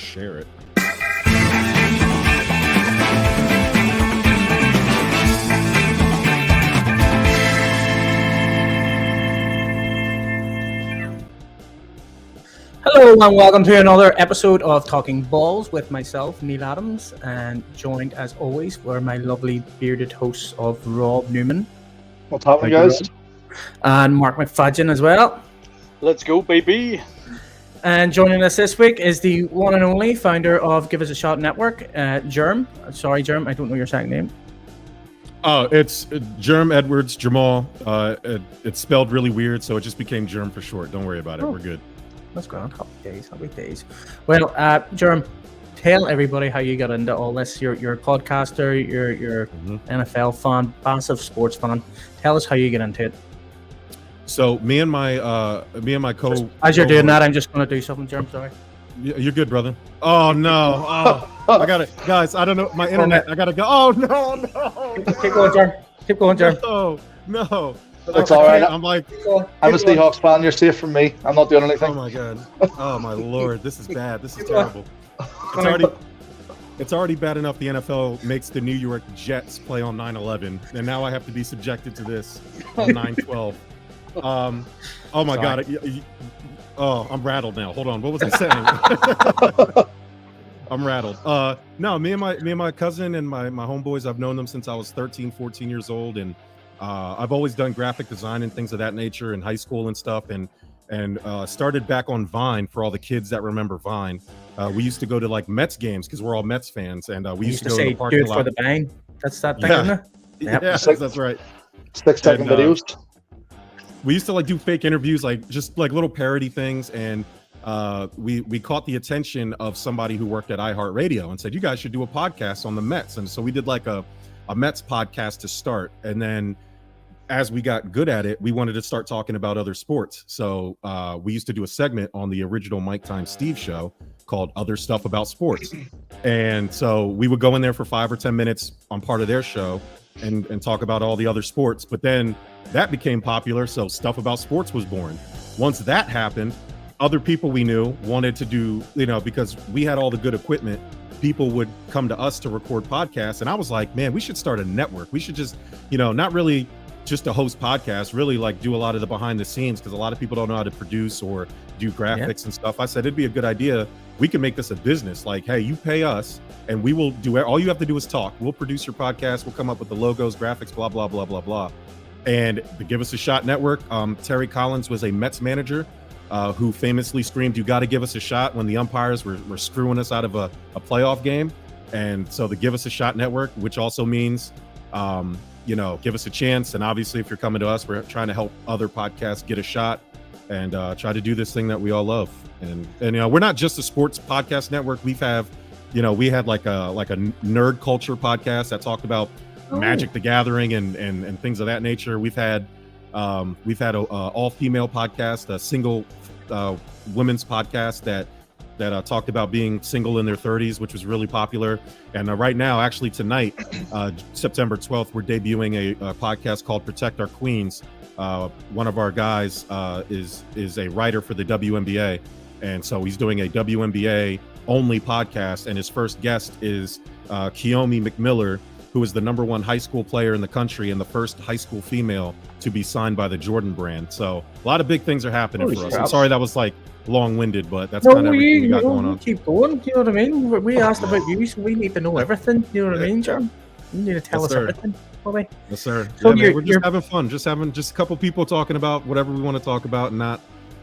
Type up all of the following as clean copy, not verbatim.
share it. Hello and welcome to another episode of Talking Balls with myself, Neil Adams, and joined as always were my lovely bearded hosts of Rob Newman. What's happening, guys? And Marc McFadgen as well. Let's go, baby. And joining us this week is the one and only founder of Give Us a Shot Network, Jerm. Sorry, Jerm, I don't know your second name. It's Jerm Edwards Jamal. It's spelled really weird, so it just became Jerm for short. Don't worry about it. We're good. That's grand. Happy days. Well, Jerm, tell everybody how you got into all this. You're a podcaster, you're NFL fan, massive sports fan. Tell us how you get into it. So me and my As you're doing that, I'm just going to do something, Jerm. Sorry. You're good, brother. Oh no! I got it, guys. I don't know my internet. I gotta go. Oh no! Keep going, Jerm. Keep going, Jerm. No. It's all right. I'm a Seahawks fan. You're safe from me. I'm not doing anything. Oh my god. Oh my lord. This is bad. This is terrible. It's already bad enough the NFL makes the New York Jets play on 9/11, and now I have to be subjected to this on 9/12. Oh my god. I'm rattled now. Hold on. What was I saying? I'm rattled. No, me and my cousin and my homeboys, I've known them since I was 13, 14 years old, and I've always done graphic design and things of that nature in high school and stuff, and started back on Vine for all the kids that remember Vine. We used to go to like Mets games because we're all Mets fans, and we used to go to the parking lot. For the bang. That's that thing, isn't it? Yep. Yes, that's right. 6-second videos. We used to like do fake interviews, like just like little parody things, and we caught the attention of somebody who worked at iHeartRadio and said, "You guys should do a podcast on the Mets." And so we did like a Mets podcast to start, and then as we got good at it, we wanted to start talking about other sports. So we used to do a segment on the original Mike Time Steve show called Other Stuff About Sports. And so we would go in there for 5 or 10 minutes on part of their show and talk about all the other sports. But then that became popular, so Stuff About Sports was born. Once that happened, other people we knew wanted to do, because we had all the good equipment, people would come to us to record podcasts. And I was like, man, we should start a network. We should just, not really just to host podcasts, really like do a lot of the behind the scenes, because a lot of people don't know how to produce or do graphics and stuff. I said, it'd be a good idea. We can make this a business. Like, hey, you pay us and we will do it. All you have to do is talk. We'll produce your podcast. We'll come up with the logos, graphics, blah, blah, blah, blah, blah. And the Give Us a Shot Network, Terry Collins was a Mets manager who famously screamed, "You got to give us a shot," when the umpires were screwing us out of a playoff game. And so the Give Us a Shot Network, which also means, give us a chance. And obviously, if you're coming to us, we're trying to help other podcasts get a shot and try to do this thing that we all love. And we're not just a sports podcast network. We had like a nerd culture podcast that talked about Magic the Gathering and things of that nature. We've had a all-female podcast, a single women's podcast that talked about being single in their 30s, which was really popular. And right now, actually tonight, September 12th, we're debuting a podcast called Protect Our Queens. One of our guys is a writer for the WNBA, and so he's doing a WNBA only podcast, and his first guest is Kiyomi McMiller, who is the #1 high school player in the country and the first high school female to be signed by the Jordan brand. So a lot of big things are happening for us. I'm sorry that was like long-winded, but that's kind of everything we got going on. Keep going. You know what I mean? We asked about you, so we need to know everything. You know what I mean, Jerm? You need to tell us everything. Probably. Yes, sir. So we're just having fun. Just a couple people talking about whatever we want to talk about, and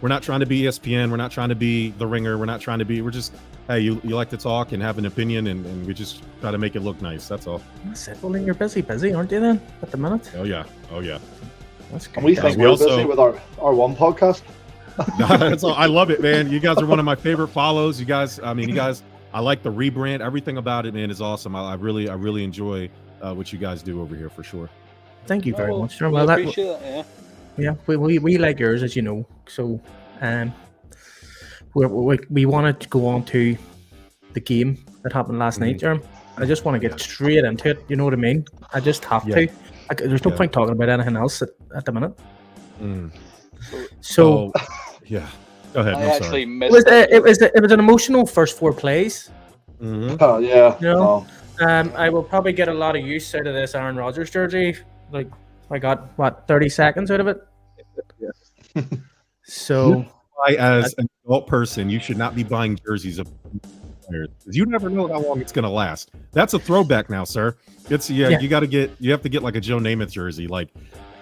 we're not trying to be ESPN. We're not trying to be The Ringer. We're just, hey, you like to talk and have an opinion, and we just try to make it look nice. That's all. That's it. Well, then you're busy, aren't you then, at the minute? Oh, yeah. That's good. And we think we're busy with our one podcast. That's all. I love it, man. You guys are one of my favorite follows. You guys, I like the rebrand. Everything about it, man, is awesome. I really enjoy what you guys do over here for sure. Thank you very much. Well, I appreciate that, yeah, we like yours, as you know. So, we wanted to go on to the game that happened last night, Jerm. I just want to get straight into it. You know what I mean? I just have to. There's no point talking about anything else at the minute. So, Go ahead. I I'm actually sorry. missed It was an emotional first 4 plays. Mhm. Oh yeah. You know? Oh. I will probably get a lot of use out of this Aaron Rodgers jersey. Like, I got, 30 seconds out of it? So, Why, as an adult person, you should not be buying jerseys of players, because you never know how long it's going to last. That's a throwback now, sir. It's you have to get like a Joe Namath jersey. Like,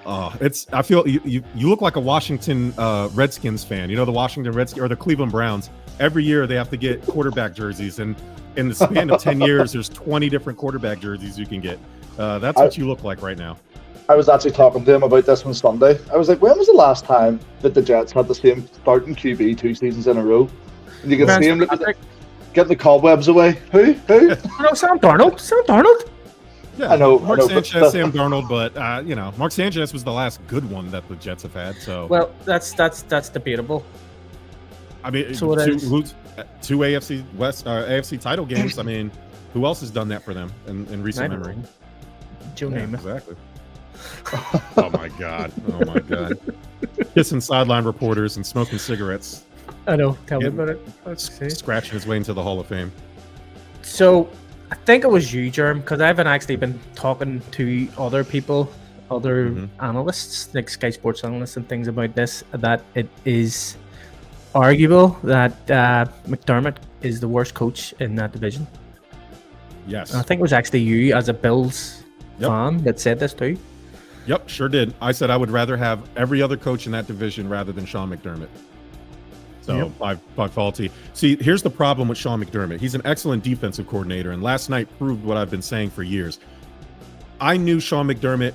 I feel you look like a Washington Redskins fan. You know, the Washington Redskins or the Cleveland Browns. Every year they have to get quarterback jerseys, and in the span of 10 years, there's 20 different quarterback jerseys you can get. That's what you look like right now. I was actually talking to him about this on Sunday. I was like, when was the last time that the Jets had the same starting QB 2 seasons in a row? And you can see him getting the cobwebs away. Who? No, Sam Darnold. Yeah, I know. Mark Sanchez, Sam Darnold, but Mark Sanchez was the last good one that the Jets have had. So, well, that's debatable. I mean, so two AFC West, AFC title games. I mean, who else has done that for them in recent memory? Joe Namath. Exactly. Oh my god! Kissing sideline reporters and smoking cigarettes. I know. Tell me about it. Scratching his way into the Hall of Fame. So, I think it was you, Jerm, because I haven't actually been talking to other people, analysts, like Sky Sports analysts and things about this, that it is arguable that McDermott is the worst coach in that division. Yes. And I think it was actually you, as a Bills fan, that said this too. Yep, sure did. I said I would rather have every other coach in that division rather than Sean McDermott. So by faulty. See, here's the problem with Sean McDermott. He's an excellent defensive coordinator, and last night proved what I've been saying for years. I knew Sean McDermott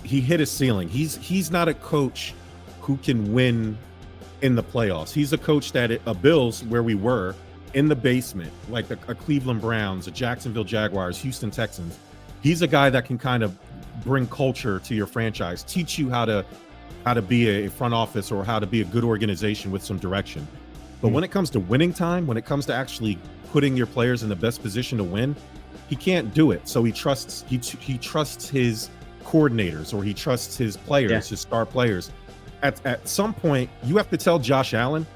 he hit his ceiling. He's not a coach who can win in the playoffs. He's a coach that a Bills, where we were, in the basement, like a Cleveland Browns, a Jacksonville Jaguars, Houston Texans. He's a guy that can kind of bring culture to your franchise, teach you how to be a front office or how to be a good organization with some direction. But when it comes to winning time, when it comes to actually putting your players in the best position to win, he can't do it. So he trusts his coordinators, or he trusts his players, his star players. At some point, you have to tell Josh Allen,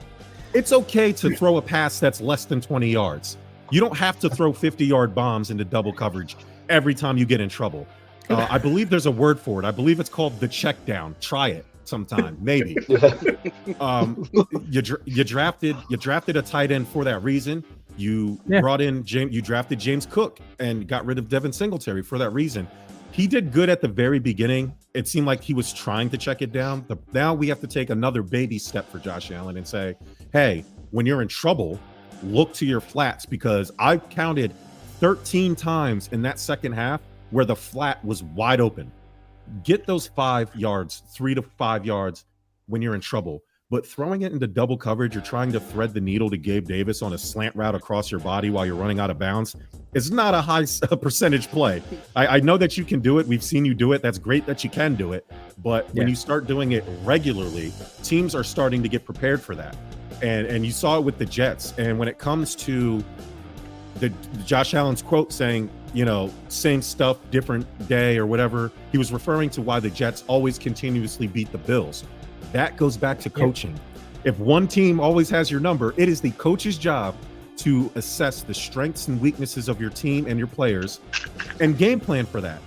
it's okay to throw a pass that's less than 20 yards. You don't have to throw 50-yard bombs into double coverage every time you get in trouble. I believe there's a word for it. I believe it's called the check down. Try it sometime, maybe. You drafted a tight end for that reason. You drafted James Cook and got rid of Devin Singletary for that reason. He did good at the very beginning. It seemed like he was trying to check it down. Now we have to take another baby step for Josh Allen and say, hey, when you're in trouble, look to your flats, because I've counted 13 times in that second half where the flat was wide open. Get those 5 yards, 3 to 5 yards when you're in trouble. But throwing it into double coverage, you're trying to thread the needle to Gabe Davis on a slant route across your body while you're running out of bounds. It's not a high percentage play. I know that you can do it. We've seen you do it. That's great that you can do it. But when you start doing it regularly, teams are starting to get prepared for that. And you saw it with the Jets. And when it comes to the Josh Allen's quote saying, same stuff, different day or whatever, he was referring to why the Jets always continuously beat the Bills. That goes back to coaching. If one team always has your number, it is the coach's job to assess the strengths and weaknesses of your team and your players and game plan for that.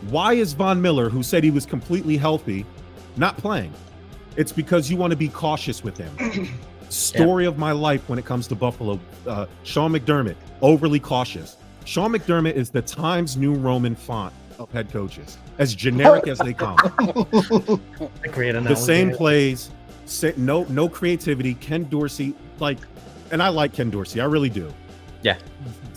Why is Von Miller, who said he was completely healthy, not playing? It's because you want to be cautious with him. Story of my life when it comes to Buffalo. Sean McDermott, overly cautious. Sean McDermott is the Times New Roman font of head coaches, as generic as they come. Great analogy. The same plays, no creativity. Ken Dorsey, and I like Ken Dorsey, I really do. Yeah.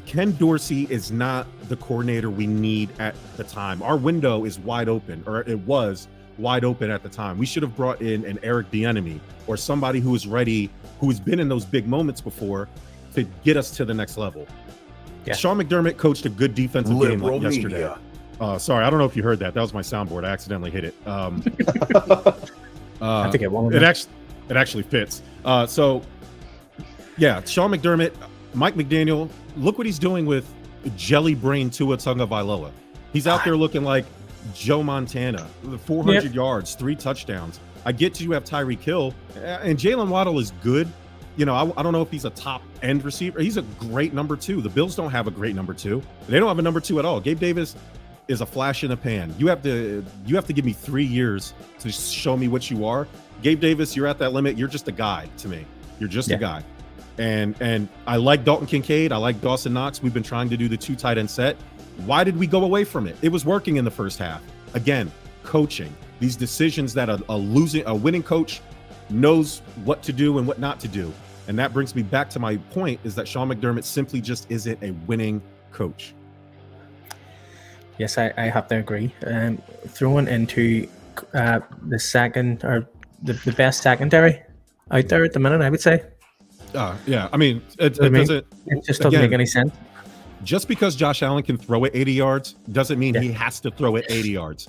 Ken Dorsey is not the coordinator we need at the time. Our window is wide open, or it was wide open at the time. We should have brought in an Eric Bieniemy or somebody who is ready, who has been in those big moments before, to get us to the next level. Yeah. Sean McDermott coached a good defensive game yesterday. Sorry, I don't know if you heard that. That was my soundboard. I accidentally hit it. I think it actually fits. Sean McDermott, Mike McDaniel, look what he's doing with Jelly Brain Tua Tagovailoa. He's out there looking like Joe Montana, 400 yards, 3 touchdowns. I get you have Tyreek Hill, and Jalen Waddle is good. You know, I don't know if he's a top end receiver. He's a great number 2. The Bills don't have a great number 2. They don't have a number 2 at all. Gabe Davis is a flash in the pan. You have to give me 3 years to show me what you are. Gabe Davis, you're at that limit. You're just a guy to me. You're just a guy. And I like Dalton Kincaid. I like Dawson Knox. We've been trying to do the 2 tight end set. Why did we go away from it? It was working in the first half. Again, coaching. These decisions that a winning coach knows what to do and what not to do. And that brings me back to my point, is that Sean McDermott simply just isn't a winning coach. Yes, I have to agree. Throwing into the second, or the best secondary out there at the minute, I would say. Yeah, I mean, it just doesn't make any sense. Just because Josh Allen can throw it 80 yards doesn't mean he has to throw it 80 yards.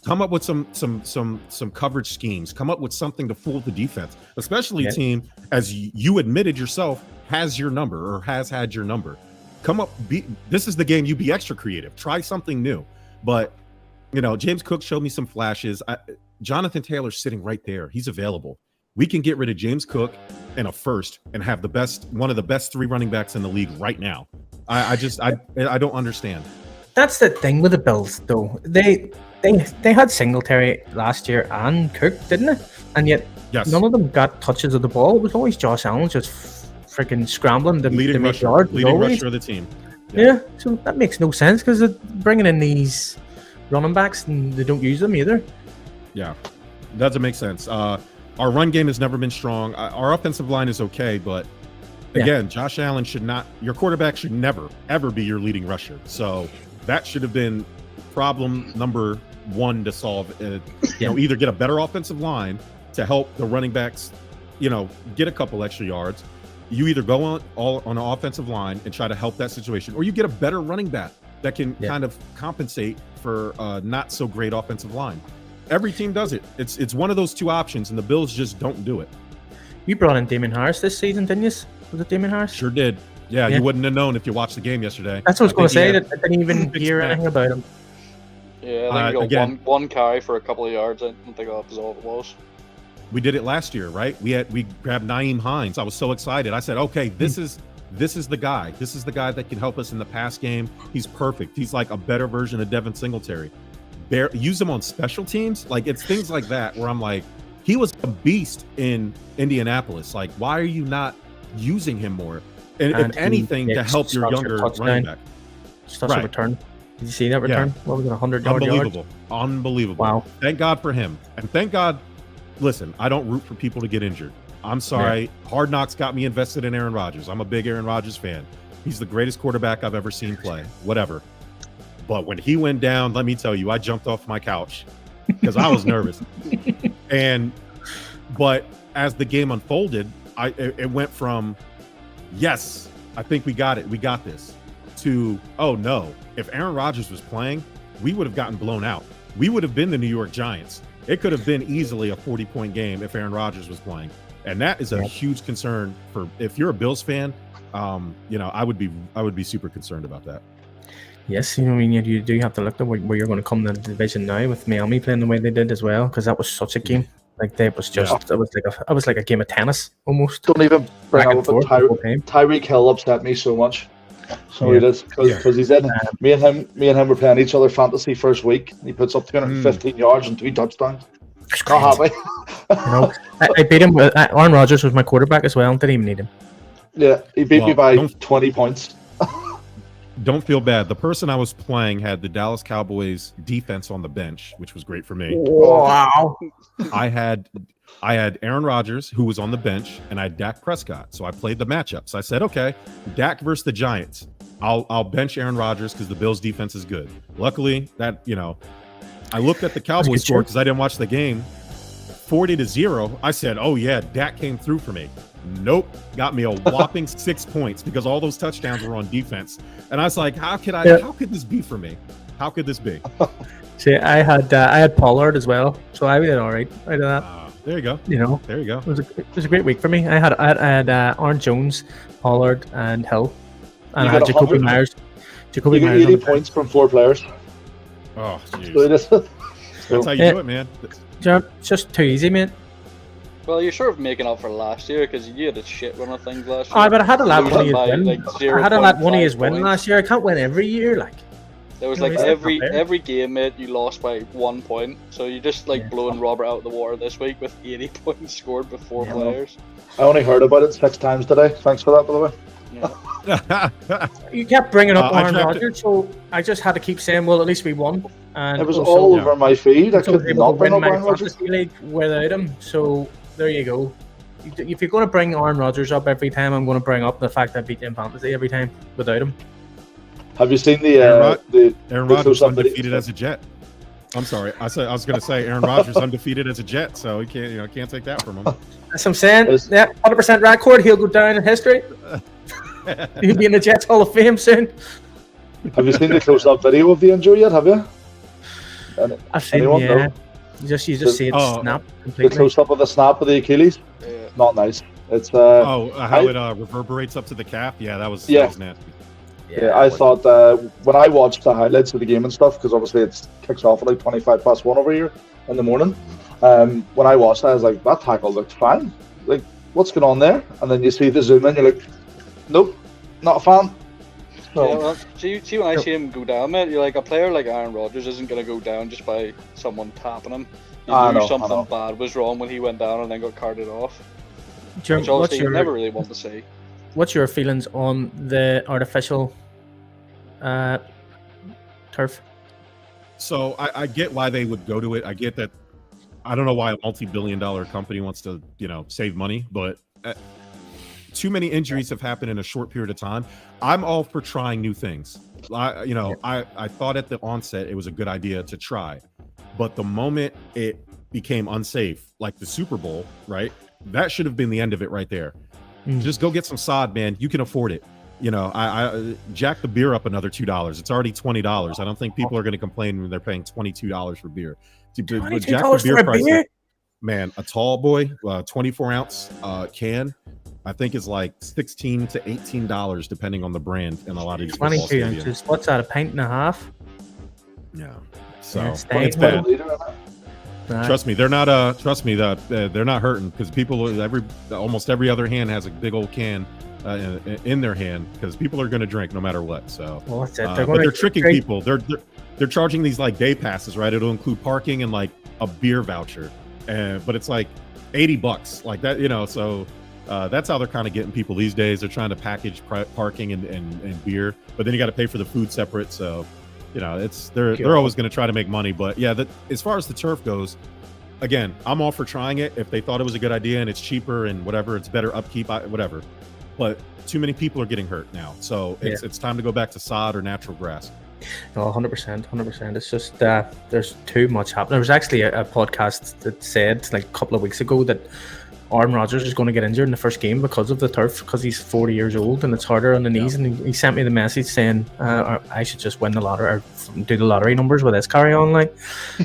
Come up with some coverage schemes. Come up with something to fool the defense, especially a team, as you admitted yourself, has your number or has had your number. This is the game. You be extra creative. Try something new. But you know, James Cook showed me some flashes. Jonathan Taylor's sitting right there. He's available. We can get rid of James Cook in a first and have one of the best 3 running backs in the league right now. I don't understand. That's the thing with the Bills, though. They had Singletary last year and Cook, didn't they? And yet none of them got touches of the ball. It was always Josh Allen just freaking scrambling to make yards. Leading rusher of the team. Yeah, so that makes no sense because they're bringing in these running backs and they don't use them either. Yeah, doesn't make sense. Our run game has never been strong. Our offensive line is okay, but again, Josh Allen your quarterback should never, ever be your leading rusher. So that should have been problem number 1 to solve. Either get a better offensive line to help the running backs, get a couple extra yards. You either go on an offensive line and try to help that situation, or you get a better running back that can kind of compensate for not so great offensive line. Every team does it. It's one of those 2 options, and the Bills just don't do it. You brought in Damien Harris this season, didn't you? Was it Damien Harris? Sure did. Yeah, you wouldn't have known if you watched the game yesterday. That's what I was going to say. I didn't even hear anything about him. Yeah, I think he got one carry for a couple of yards. I don't think that was all it was. We did it last year, right? We grabbed Nyheim Hines. I was so excited. I said, okay, this is the guy. This is the guy that can help us in the pass game. He's perfect. He's like a better version of Devin Singletary. Use him on special teams. Like, it's things like that where I'm like, he was a beast in Indianapolis. Like, why are you not using him more? And if anything, to help your younger running back. Just a return. Did you see that return? What was it, 100-yard yards? Unbelievable. Wow. Thank God for him. And thank God, listen, I don't root for people to get injured. I'm sorry. Yeah. Hard Knocks got me invested in Aaron Rodgers. I'm a big Aaron Rodgers fan. He's the greatest quarterback I've ever seen play. Whatever. But when he went down, let me tell you, I jumped off my couch because I was nervous. But as the game unfolded, it went from, yes, I think we got it. We got this, to, oh no, if Aaron Rodgers was playing, we would have gotten blown out. We would have been the New York Giants. It could have been easily a 40-point game if Aaron Rodgers was playing. And that is a huge concern if you're a Bills fan. I would be super concerned about that. Yes, you do have to look at where you're going to come in the division now with Miami playing the way they did as well, because that was such a game. Like, it was like a game of tennis almost. Don't even bring up Tyreek Hill upset me so much. So he does, because he's in. Me and him were playing each other fantasy first week. He puts up 215 yards and 2 touchdowns. Not happy. I beat him. Aaron Rodgers was my quarterback as well. Didn't even need him. Yeah, he beat me by 20 points. Don't feel bad. The person I was playing had the Dallas Cowboys defense on the bench, which was great for me. Wow. I had Aaron Rodgers, who was on the bench, and I had Dak Prescott. So I played the matchups. I said, okay, Dak versus the Giants. I'll bench Aaron Rodgers because the Bills defense is good. Luckily, I looked at the Cowboys score because I didn't watch the game. 40-0. I said, oh yeah, Dak came through for me. Nope, got me a whopping 6 points because all those touchdowns were on defense. And I was like, how could this be for me? How could this be? See, I had Pollard as well, so I did all right out of that. There you go. There you go. It was a great week for me. I had Aaron Jones, Pollard, and Hill, and I had Jacoby Myers. You got 80 points from 4 players. Oh, jeez. That's how you do it, man. It's just too easy, mate. Well, you're sort of making up for last year because you had a shit run of things last year. Aye, but I had to let one of his By, win. like, I had to let one of his 0.5 win points. last year. I can't win every year, like. There was You know, like he's not fair. every game, mate, you lost by 1 point. So you just like blowing Robert out of the water this week with 80 points scored with 4 players. I only heard about it 6 times today. Thanks for that, by the way. Yeah. You kept bringing up I Aaron drafted- Rodgers, so I just had to keep saying, well, at least we won. And It was also- all over my feed. I so I was could able not to bring win up my Aaron Rodgers. fantasy league without him. So there you go. If you're going to bring Aaron Rodgers up every time, I'm going to bring up the fact that I beat him fantasy every time without him. Have you seen Aaron the Rodgers close-up video? undefeated as a Jet. I'm sorry. I was going to say Aaron Rodgers undefeated as a Jet, so he can't take that from him. That's what I'm saying. Is- Yeah, 100% record. He'll go down in history. He'll be in the Jets Hall of Fame soon. Have you seen the close-up video of the injury yet? Have you? I've seen, Anyone yeah. know? You just see it Oh, snap The completely. close-up of the snap of the Achilles. Yeah. Not nice. It's How I- it reverberates up to the calf. Yeah, that was nasty. Yeah, I thought when I watched the highlights of the game and stuff, because obviously it kicks off at like 1 over here in the morning. When I watched that, I was like, that tackle looked fine. Like, what's going on there? And then you see the zoom in, you're like, nope, not a fan. So, Yeah, well, see when I see him go down, mate, you're like, a player like Aaron Rodgers isn't going to go down just by someone tapping him. You I knew know, I something know. bad was wrong when he went down and then got carted off. Jerm, Which obviously you never really want to see. what's your feelings on the artificial turf? So I get why they would go to it. I get that. I don't know why a multi-billion-dollar company wants to, save money, but too many injuries have happened in a short period of time. I'm all for trying new things. I thought at the onset it was a good idea to try, but the moment it became unsafe, like the Super Bowl, right? That should have been the end of it right there. Just go get some sod, man. You can afford it. I jack the beer up another $2. It's already $20. I don't think people are going to complain when they're paying $22 for beer. Jack the $22 beer for a price, beer? man, a tall boy, 24-ounce can, I think is like $16 to $18 depending on the brand in a lot of these football 22 stadiums. ounces. What's that? A pint and a half? Yeah, so Yeah, it's it's bad. bad. Trust me, they're not. Trust me, they're not hurting because people. Almost every other hand has a big old can in their hand because people are going to drink no matter what. So, Well, that's it. but they're tricking people. They're charging these like day passes, right? It'll include parking and like a beer voucher, but it's like $80, like that, So that's how they're kind of getting people these days. They're trying to package parking and beer, but then you got to pay for the food separate. So. They're always going to try to make money, but yeah, as far as the turf goes, again, I'm all for trying it. If they thought it was a good idea and it's cheaper and whatever, it's better upkeep, whatever. But too many people are getting hurt now, so it's time to go back to sod or natural grass. No, 100%. It's just there's too much happening. There was actually a podcast that said like a couple of weeks ago that Aaron Rodgers is going to get injured in the first game because of the turf, because he's 40 years old and it's harder on the knees. And he sent me the message saying I should just win the lottery or do the lottery numbers with this carry on, like.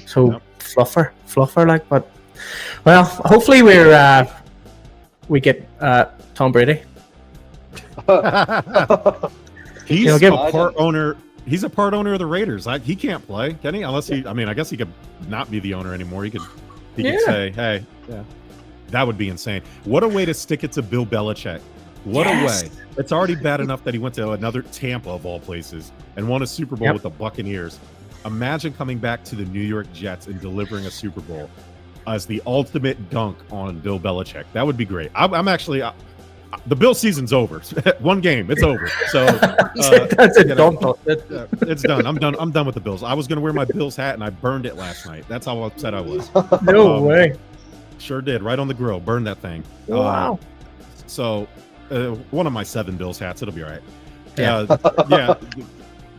So fluffer, like. But well, hopefully we get Tom Brady. He's a part owner. He's a part owner of the Raiders. He can't play, can he? Unless he. I mean, I guess he could not be the owner anymore. He could say, "Hey, yeah." That would be insane. What a way to stick it to Bill Belichick. What a way. It's already bad enough that he went to another Tampa of all places and won a Super Bowl with the Buccaneers. Imagine coming back to the New York Jets and delivering a Super Bowl as the ultimate dunk on Bill Belichick. That would be great. I'm actually the Bill season's over. One game, it's over. So that's it. It's done. I'm done with the Bills. I was going to wear my Bills hat and I burned it last night. That's how upset I was. No way. Sure did. Right on the grill. Burned that thing. Wow. So one of my 7 Bills hats. It'll be all right. Yeah.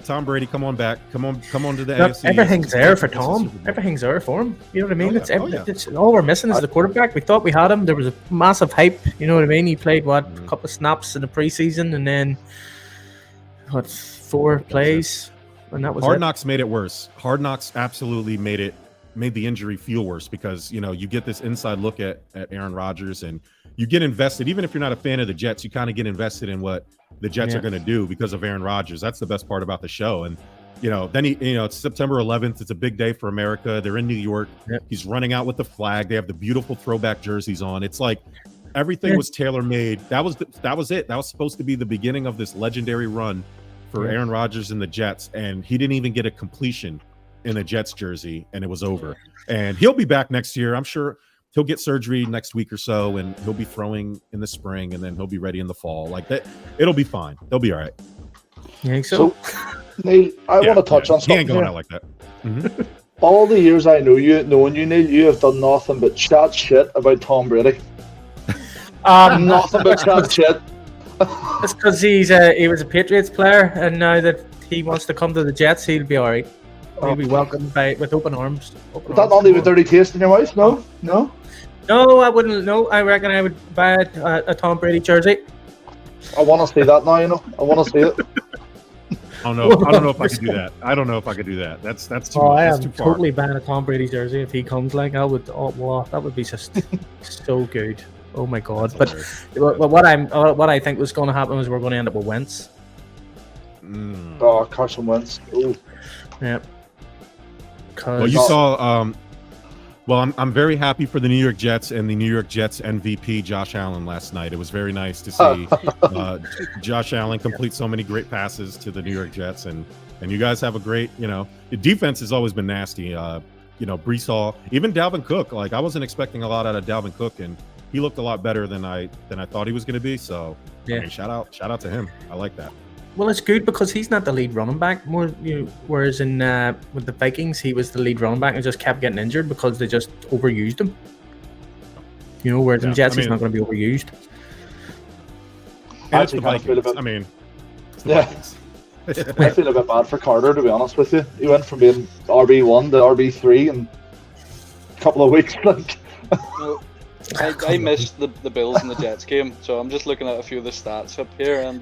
Tom Brady, come on back. Come on to the Look, AFC. everything's there for Tom. Everything's there for him. You know what I mean? It's all we're missing is the quarterback. We thought we had him. There was a massive hype. You know what I mean? He played a couple of snaps in the preseason, and then 4 plays, and that was Hard Knocks made it worse. Hard Knocks absolutely made the injury feel worse because you get this inside look at Aaron Rodgers and you get invested. Even if you're not a fan of the Jets, you kind of get invested in what the Jets are going to do because of Aaron Rodgers. That's the best part about the show. And then it's September 11th. It's a big day for America. They're in New York. Yep. He's running out with the flag. They have the beautiful throwback jerseys on. It's like everything was tailor-made. That was it. That was supposed to be the beginning of this legendary run for Aaron Rodgers and the Jets, and he didn't even get a completion in a Jets jersey, and it was over. And he'll be back next year. I'm sure he'll get surgery next week or so, and he'll be throwing in the spring, and then he'll be ready in the fall. Like that, it'll be fine. They'll be all right. You think so? Neil, I want to touch on something. He ain't going out like that. Mm-hmm. All the years I know you, knowing you, Neil, you have done nothing but chat shit about Tom Brady. Nothing but chat shit. It's because he was a Patriots player, and now that he wants to come to the Jets, he'll be all right. He'll be welcomed with open arms. Is that not leave a dirty taste in your mouth? No. No, I wouldn't. No, I reckon I would buy a Tom Brady jersey. I want to see that now. I want to see it. I don't know if I could do that. I don't know if I could do that. That's too much. I That's am too far. totally buying a Tom Brady jersey if he comes. Like I would. Oh, wow, that would be just so good. Oh my god! But what I think was going to happen was we're going to end up with Wentz. Oh, Carson Wentz. Ooh. Yep. Well, you saw. Well, I'm very happy for the New York Jets and the New York Jets MVP Josh Allen last night. It was very nice to see Josh Allen complete so many great passes to the New York Jets, and you guys have a great. The defense has always been nasty. Breece Hall, even Dalvin Cook. Like I wasn't expecting a lot out of Dalvin Cook, and he looked a lot better than I thought he was going to be. So, I mean, shout out to him. I like that. Well, it's good because he's not the lead running back. Whereas in with the Vikings, he was the lead running back and just kept getting injured because they just overused him. Whereas in Jets, he's not going to be overused. It's the Vikings. I mean, it's the Vikings. I feel a bit bad for Carter, to be honest with you. He went from being RB1 to RB3 in a couple of weeks. I missed the Bills and the Jets game, so I'm just looking at a few of the stats up here, and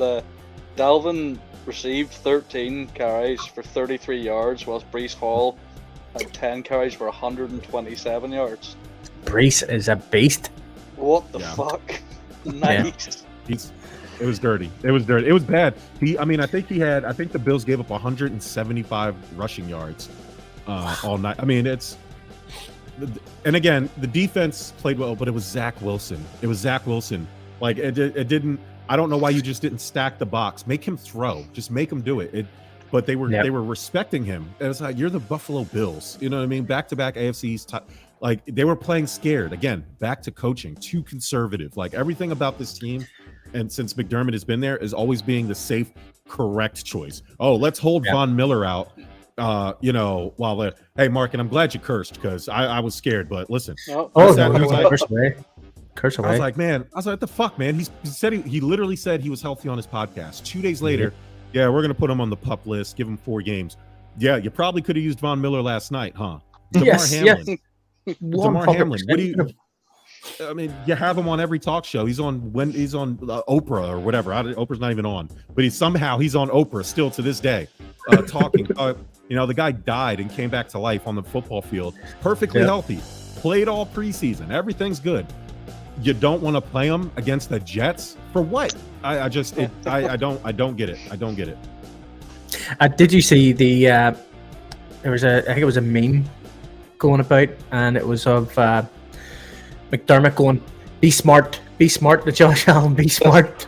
Dalvin received 13 carries for 33 yards, whilst Breece Hall had 10 carries for 127 yards. Breece is a beast. What the fuck? Nice. It was dirty. It was bad. I think the Bills gave up 175 rushing yards all night. I mean, and again, the defense played well, but it was Zach Wilson. Like it didn't. I don't know why you just didn't stack the box. Make him throw. Just make him do it. But they were respecting him. It was like, you're the Buffalo Bills. You know what I mean? Back-to-back AFC East. Like they were playing scared. Again, back to coaching. Too conservative. Like everything about this team, and since McDermott has been there, is always being the safe, correct choice. Oh, let's hold Von Miller out. While hey, Mark, and I'm glad you cursed because I was scared. But listen, curse away. I was like, what the fuck, man? He said he literally said he was healthy on his podcast. 2 days later, we're gonna put him on the PUP list, give him 4 games. Yeah, you probably could have used Von Miller last night, huh? Damar Hamlin. What do you? I mean, you have him on every talk show. He's on Oprah or whatever. Oprah's not even on, but he's on Oprah still to this day, talking. The guy died and came back to life on the football field, perfectly healthy, played all preseason. Everything's good. You don't want to play him against the Jets for what? I don't get it. I don't get it. Did you see I think it was a meme going about, and it was of McDermott going, be smart to Josh Allen, be smart.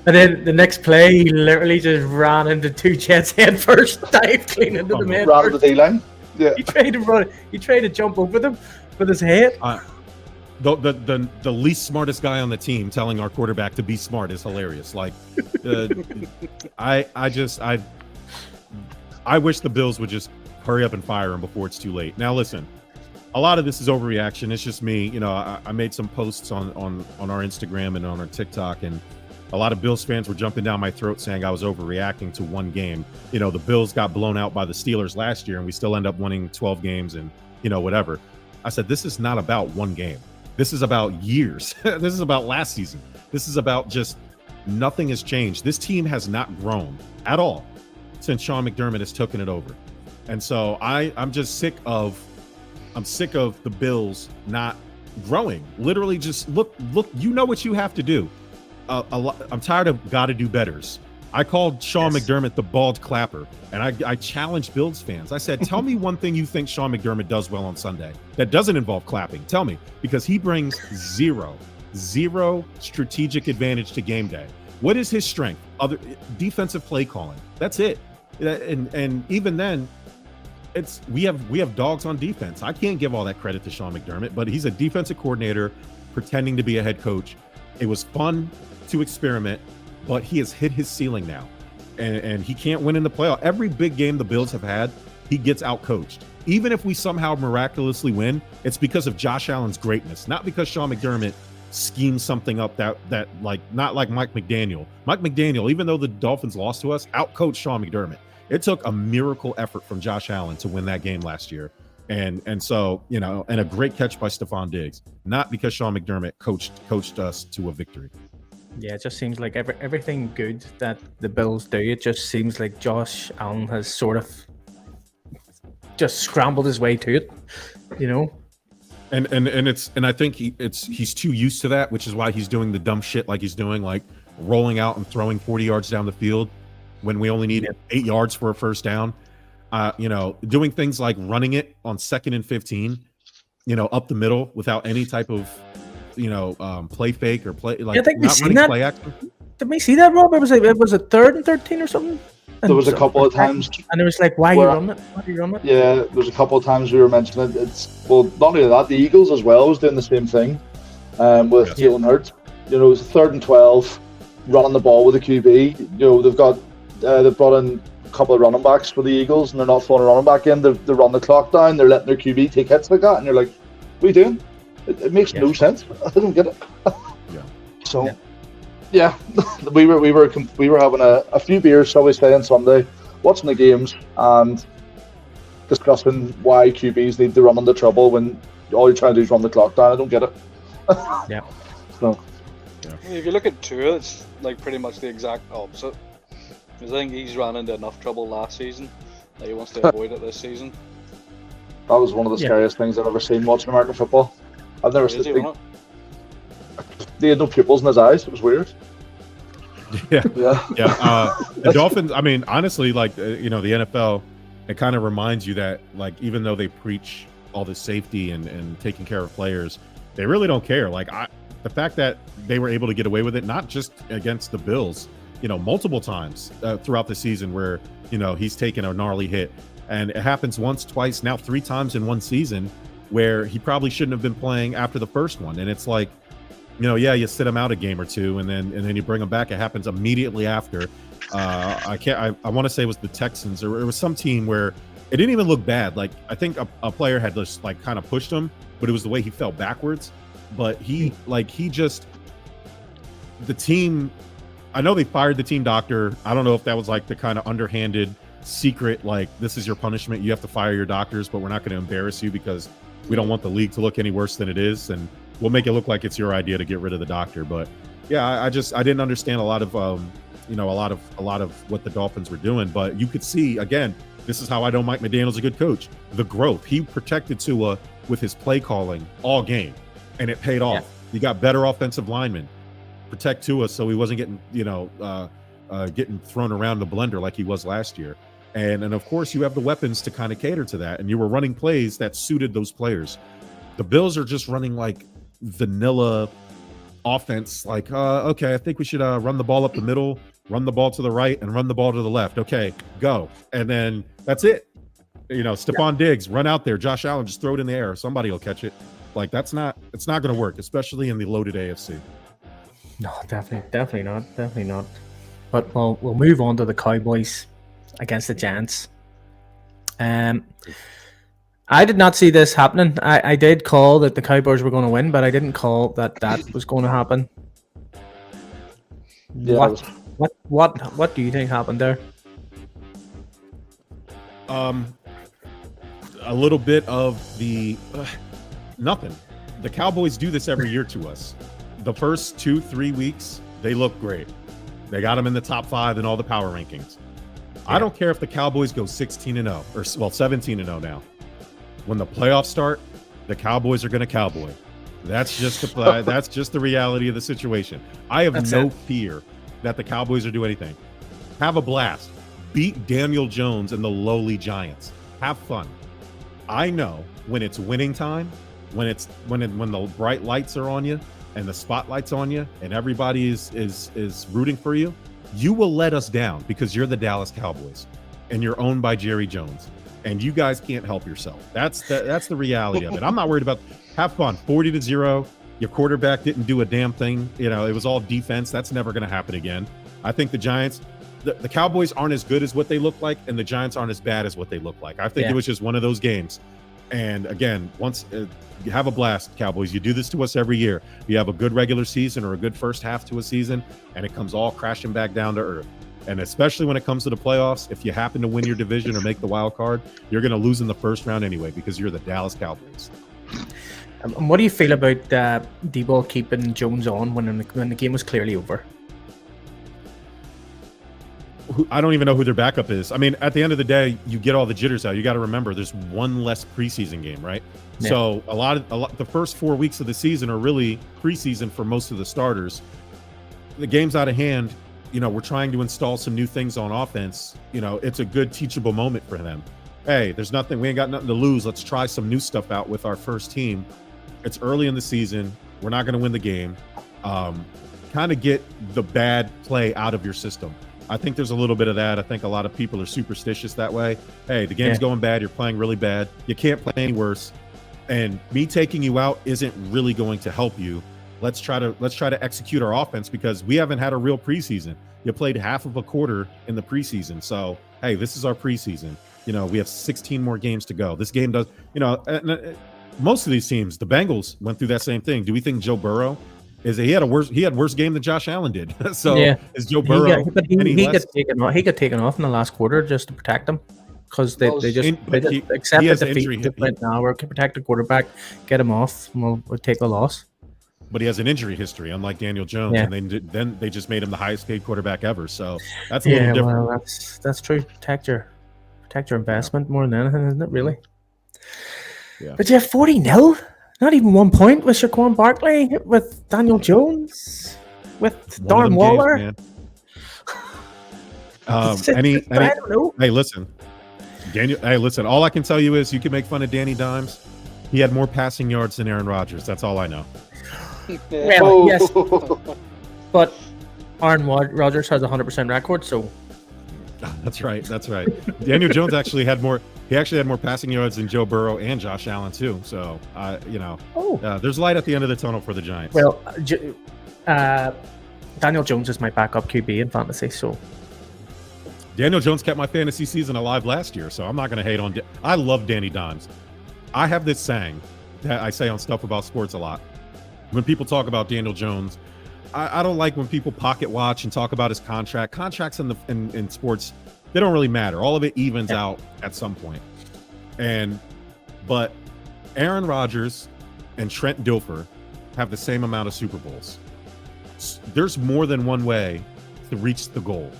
And then the next play, he literally just ran into 2 Jets head first, dive clean into the man. Ran the D-line. Yeah. He tried to run. He tried to jump over them with his head. The least smartest guy on the team telling our quarterback to be smart is hilarious. Like, I wish the Bills would just hurry up and fire him before it's too late. Now, listen, a lot of this is overreaction. It's just me. I made some posts on our Instagram and on our TikTok, and a lot of Bills fans were jumping down my throat saying I was overreacting to one game. The Bills got blown out by the Steelers last year, and we still end up winning 12 games and, whatever. I said, this is not about one game. This is about years. This is about last season. This is about just nothing has changed. This team has not grown at all since Sean McDermott has taken it over. And so I'm just sick of the Bills not growing. Literally just look, you know what you have to do. I'm tired of gotta do betters. I called Sean McDermott the bald clapper, and I challenged Bills fans. I said, tell me one thing you think Sean McDermott does well on Sunday that doesn't involve clapping. Tell me, because he brings zero strategic advantage to game day. What is his strength? Other defensive play calling. That's it. And even then, we have dogs on defense. I can't give all that credit to Sean McDermott, but he's a defensive coordinator pretending to be a head coach. It was fun to experiment, but he has hit his ceiling now, and he can't win in the playoff. Every big game the Bills have had, he gets out-coached. Even if we somehow miraculously win, it's because of Josh Allen's greatness, not because Sean McDermott schemed something up that like, not like Mike McDaniel. Mike McDaniel, even though the Dolphins lost to us, out-coached Sean McDermott. It took a miracle effort from Josh Allen to win that game last year. And so, you know, and a great catch by Stephon Diggs, not because Sean McDermott coached us to a victory. Yeah, it just seems like everything good that the Bills do, it just seems like Josh Allen has sort of just scrambled his way to it, you know. And I think he's too used to that, which is why he's doing the dumb shit like he's doing, like rolling out and throwing 40 yards down the field when we only need 8 yards for a first down. You know, doing things like running it on 2nd and 15, you know, up the middle without any type of, you know, play fake or play like not running play action. Did we see that, Rob? It was a 3rd and 13 or something. There was a couple of times, and it was like, why are you running it? Why are you running it? Yeah, there was a couple of times we were mentioning it. It's not only that, the Eagles as well was doing the same thing with Jalen Hurts. You know, it was 3rd and 12, running the ball with the QB. You know, they've brought in a couple of running backs for the Eagles, and they're not throwing a running back in. They run the clock down. They're letting their QB take hits like that, and you're like, what are you doing? It makes no sense. I don't get it. So. Yeah, we were having a few beers, shall we say, on Sunday, watching the games and discussing why QBs need to run into trouble when all you're trying to do is run the clock down. I don't get it. Yeah. So. Yeah. If you look at Tua, it's like pretty much the exact opposite. Because I think he's ran into enough trouble last season that he wants to avoid it this season. That was one of the scariest things I've ever seen watching American football. I've never seen. He had no pupils in his eyes. It was weird. Yeah. The Dolphins, I mean, honestly, like, you know, the NFL, it kind of reminds you that, like, even though they preach all this safety and taking care of players, they really don't care. Like, the fact that they were able to get away with it, not just against the Bills, you know, multiple times throughout the season where, you know, he's taken a gnarly hit. And it happens once, twice, now 3 times in one season where he probably shouldn't have been playing after the first one. And it's like, you know, yeah, you sit him out a game or two, and then you bring him back. It happens immediately after. I want to say it was the Texans, or it was some team where it didn't even look bad. Like, I think a player had just like kind of pushed him, but it was the way he fell backwards. But the team, I know they fired the team doctor. I don't know if that was like the kind of underhanded secret, like, this is your punishment. You have to fire your doctors, but we're not going to embarrass you because we don't want the league to look any worse than it is. And we'll make it look like it's your idea to get rid of the doctor. But yeah, I didn't understand a lot of what the Dolphins were doing. But you could see, again, this is how I know Mike McDaniel's a good coach. The growth. He protected Tua with his play calling all game, and it paid off. Yeah. You got better offensive linemen. Protect Tua so he wasn't getting, getting thrown around the blender like he was last year. And of course, you have the weapons to kind of cater to that. And you were running plays that suited those players. The Bills are just running like vanilla offense, like, okay, I think we should run the ball up the middle, run the ball to the right, and run the ball to the left. Okay, go. And then that's it. You know, Stephon Diggs, run out there. Josh Allen, just throw it in the air. Somebody will catch it. Like, it's not going to work, especially in the loaded AFC. No, definitely not. But we'll move on to the Cowboys against the Giants. I did not see this happening. I did call that the Cowboys were going to win, but I didn't call that was going to happen. Yeah, what do you think happened there? A little bit of the nothing. The Cowboys do this every year to us. The first 2-3 weeks, they look great. They got them in the top 5 in all the power rankings. Yeah. I don't care if the Cowboys go 16-0 or 17-0 now. When the playoffs start, the Cowboys are going to cowboy. That's just the reality of the situation. I have no fear that the Cowboys are doing anything. Have a blast. Beat Daniel Jones and the lowly Giants. Have fun. I know when it's winning time, when the bright lights are on you and the spotlight's on you and everybody is rooting for you, you will let us down because you're the Dallas Cowboys and you're owned by Jerry Jones and you guys can't help yourself. That's the reality of it. I'm not worried about. Have fun. 40-0. Your quarterback didn't do a damn thing. You know, it was all defense. That's never going to happen again. I think the Giants, the Cowboys aren't as good as what they look like, and the Giants aren't as bad as what they look like. I think it was just one of those games. And again, once you have a blast, Cowboys. You do this to us every year. You have a good regular season or a good first half to a season, and it comes all crashing back down to earth. And especially when it comes to the playoffs, if you happen to win your division or make the wild card, you're going to lose in the first round anyway because you're the Dallas Cowboys. And what do you feel about D-Ball keeping Jones on when the game was clearly over? I don't even know who their backup is. I mean, at the end of the day, you get all the jitters out. You got to remember there's one less preseason game, right? Yeah. So a lot the first 4 weeks of the season are really preseason for most of the starters. The game's out of hand. You know, we're trying to install some new things on offense. You know, it's a good teachable moment for them. Hey, there's nothing. We ain't got nothing to lose. Let's try some new stuff out with our first team. It's early in the season. We're not going to win the game. Kind of get the bad play out of your system. I think there's a little bit of that. I think a lot of people are superstitious that way. Hey, the game's going bad. You're playing really bad. You can't play any worse. And me taking you out isn't really going to help you. Let's try to execute our offense because we haven't had a real preseason. You played half of a quarter in the preseason. So, hey, this is our preseason. You know, we have 16 more games to go. This game does, you know, most of these teams, the Bengals went through that same thing. Do we think Joe Burrow he had worse game than Josh Allen did? So is Joe Burrow? He got taken off in the last quarter just to protect him because they just accepted defeat. Now we're to protect the quarterback, get him off, and we'll take a loss. But he has an injury history, unlike Daniel Jones, and then they just made him the highest paid quarterback ever. So that's a little different. Well, that's true. Protect your investment more than anything, isn't it? Really. Yeah. But you have 40-0. Not even 1 point with Saquon Barkley, with Daniel Jones, with Darren Waller. Games, I don't know. Hey, listen. All I can tell you is you can make fun of Danny Dimes. He had more passing yards than Aaron Rodgers. That's all I know. Well, yes, but Aaron Rodgers has a 100% record, so. That's right. Daniel Jones actually had more. He actually had more passing yards than Joe Burrow and Josh Allen too. So, there's light at the end of the tunnel for the Giants. Well, Daniel Jones is my backup QB in fantasy. So, Daniel Jones kept my fantasy season alive last year. So I'm not going to hate on. I love Danny Dimes. I have this saying that I say on Stuff About Sports a lot. When people talk about Daniel Jones, I don't like when people pocket watch and talk about his contract. Contracts in sports, they don't really matter. All of it evens out at some point. But Aaron Rodgers and Trent Dilfer have the same amount of Super Bowls. There's more than one way to reach the goal.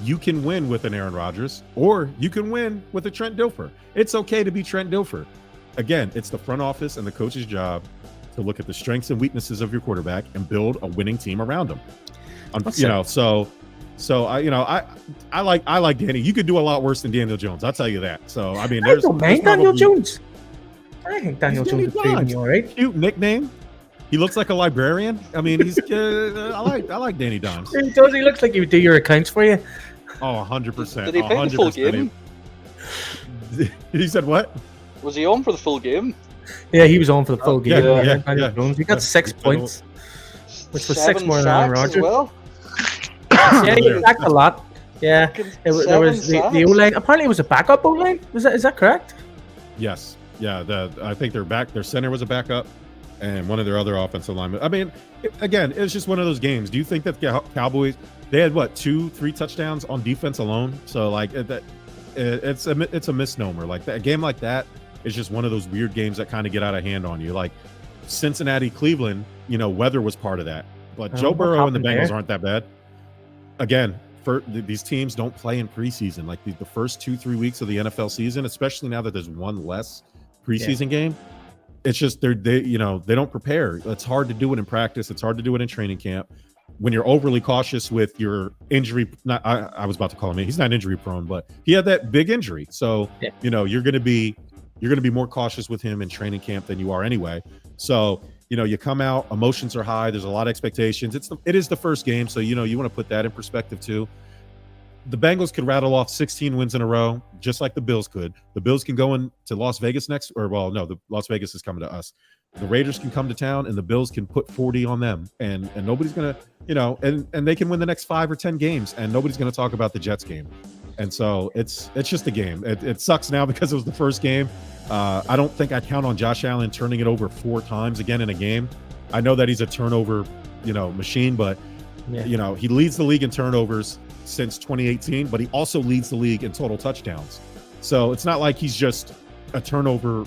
You can win with an Aaron Rodgers, or you can win with a Trent Dilfer. It's okay to be Trent Dilfer. Again, it's the front office and the coach's job to look at the strengths and weaknesses of your quarterback and build a winning team around him. So I like Danny. You could do a lot worse than Daniel Jones. I'll tell you that. So I mean, there's Daniel Jones. I think Daniel Jones is pretty all right. Cute nickname. He looks like a librarian. I mean, he's I like Danny Dimes. He does. He looks like he would do your accounts for you. Oh, 100%. Did he play the full game? He said what? Was he on for the full game? Yeah, he was on for the full game. Yeah. He got 6 points, which was 6 more than Aaron Rodgers. Well. Yeah, he sacked a lot. Yeah, there was the O-line. Apparently, it was a backup O-line. Is that correct? Yes. Yeah. I think their center was a backup, and one of their other offensive linemen. I mean, again, it's just one of those games. Do you think that the Cowboys, they had 2-3 touchdowns on defense alone? So like it's a misnomer. Like a game like that is just one of those weird games that kind of get out of hand on you. Like Cincinnati, Cleveland, weather was part of that. But Joe Burrow and the Bengals aren't that bad. Again, these teams don't play in preseason. Like the first 2-3 weeks of the NFL season, especially now that there's one less preseason game, it's just they don't prepare. It's hard to do it in practice. It's hard to do it in training camp. when you're overly cautious with your injury, I was about to call him. He's not injury prone, but he had that big injury. So you're going to be more cautious with him in training camp than you are anyway. So you come out, emotions are high. There's a lot of expectations. It is the first game, so you want to put that in perspective too. The Bengals could rattle off 16 wins in a row, just like the Bills could. The Bills can go into Las Vegas next, the Las Vegas is coming to us. The Raiders can come to town, and the Bills can put 40 on them, and nobody's gonna, and they can win the next 5 or 10 games, and nobody's gonna talk about the Jets game. And so it's just a game. It sucks now because it was the first game. I don't think I count on Josh Allen turning it over 4 times again in a game. I know that he's a turnover, machine, but he leads the league in turnovers since 2018, but he also leads the league in total touchdowns. So it's not like he's just a turnover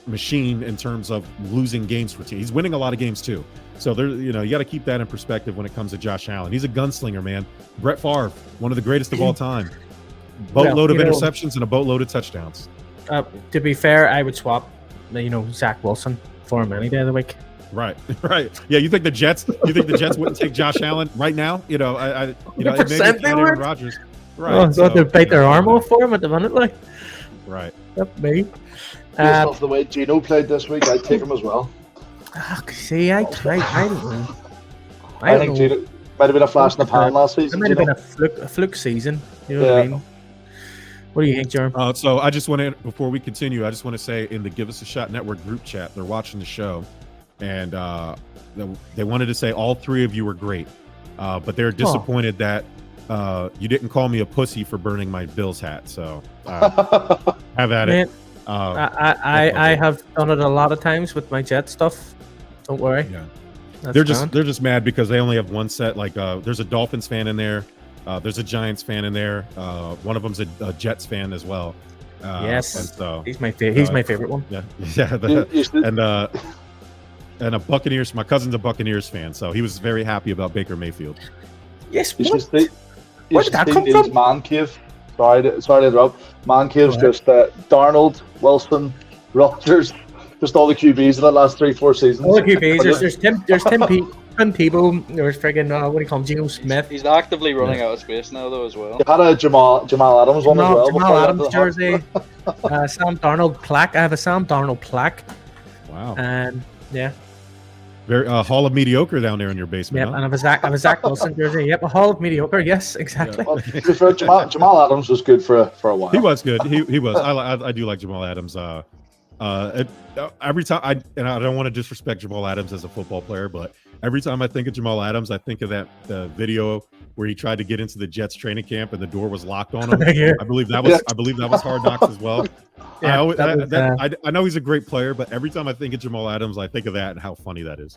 machine in terms of losing games for teams. He's winning a lot of games too. So there, you got to keep that in perspective when it comes to Josh Allen. He's a gunslinger, man. Brett Favre, one of the greatest of all time. Boatload of interceptions and a boatload of touchdowns. To be fair, I would swap, Zach Wilson for him any day of the week. Right. Yeah, you think the Jets wouldn't take Josh Allen right now? Maybe Aaron Rodgers. Right. Oh, so they bite their arm off for him at the minute, like. Right. Yep, me. Based off the way Gino played this week, I'd take him as well. See, I don't know. I think Gino might have been a flash in the pan last season. It might have been a fluke season. You know what I mean? What do you think, Jerm? So I just want to, before we continue, I just want to say in the Give Us a Shot Network group chat, they're watching the show, and they wanted to say all 3 of you were great, but they're disappointed that you didn't call me a pussy for burning my Bills hat. So have at it. I have done it a lot of times with my Jet stuff. Don't worry. Yeah. They're just mad because they only have one set. Like there's a Dolphins fan in there. There's a Giants fan in there. One of them's a Jets fan as well. Yes. And so, he's my favorite one. Yeah. And a Buccaneers. My cousin's a Buccaneers fan, so he was very happy about Baker Mayfield. Yes. Where did that come from? Man cave. Sorry to interrupt. Man cave's just Darnold, Wilson, Rodgers, just all the QBs in the last 3-4 seasons. All the QBs. There's Tim Tebow. There's friggin' what do you call him? Geno Smith. He's actively running out of space now, though, as well. You had a Jamal Adams one as well. Jamal Adams jersey. Sam Darnold plaque. I have a Sam Darnold plaque. Wow. And yeah. Very Hall of Mediocre down there in your basement. Yep, and I have a Zach Wilson jersey. Yep, a Hall of Mediocre. Yes, exactly. Yeah. Well, Jamal Adams was good for a while. He was good. He was. I do like Jamal Adams. Every time I don't want to disrespect Jamal Adams as a football player, but every time I think of Jamal Adams, I think of the video where he tried to get into the Jets training camp and the door was locked on him. Yeah. I believe that was Hard Knocks as well. Yeah, I know he's a great player, but every time I think of Jamal Adams, I think of that and how funny that is.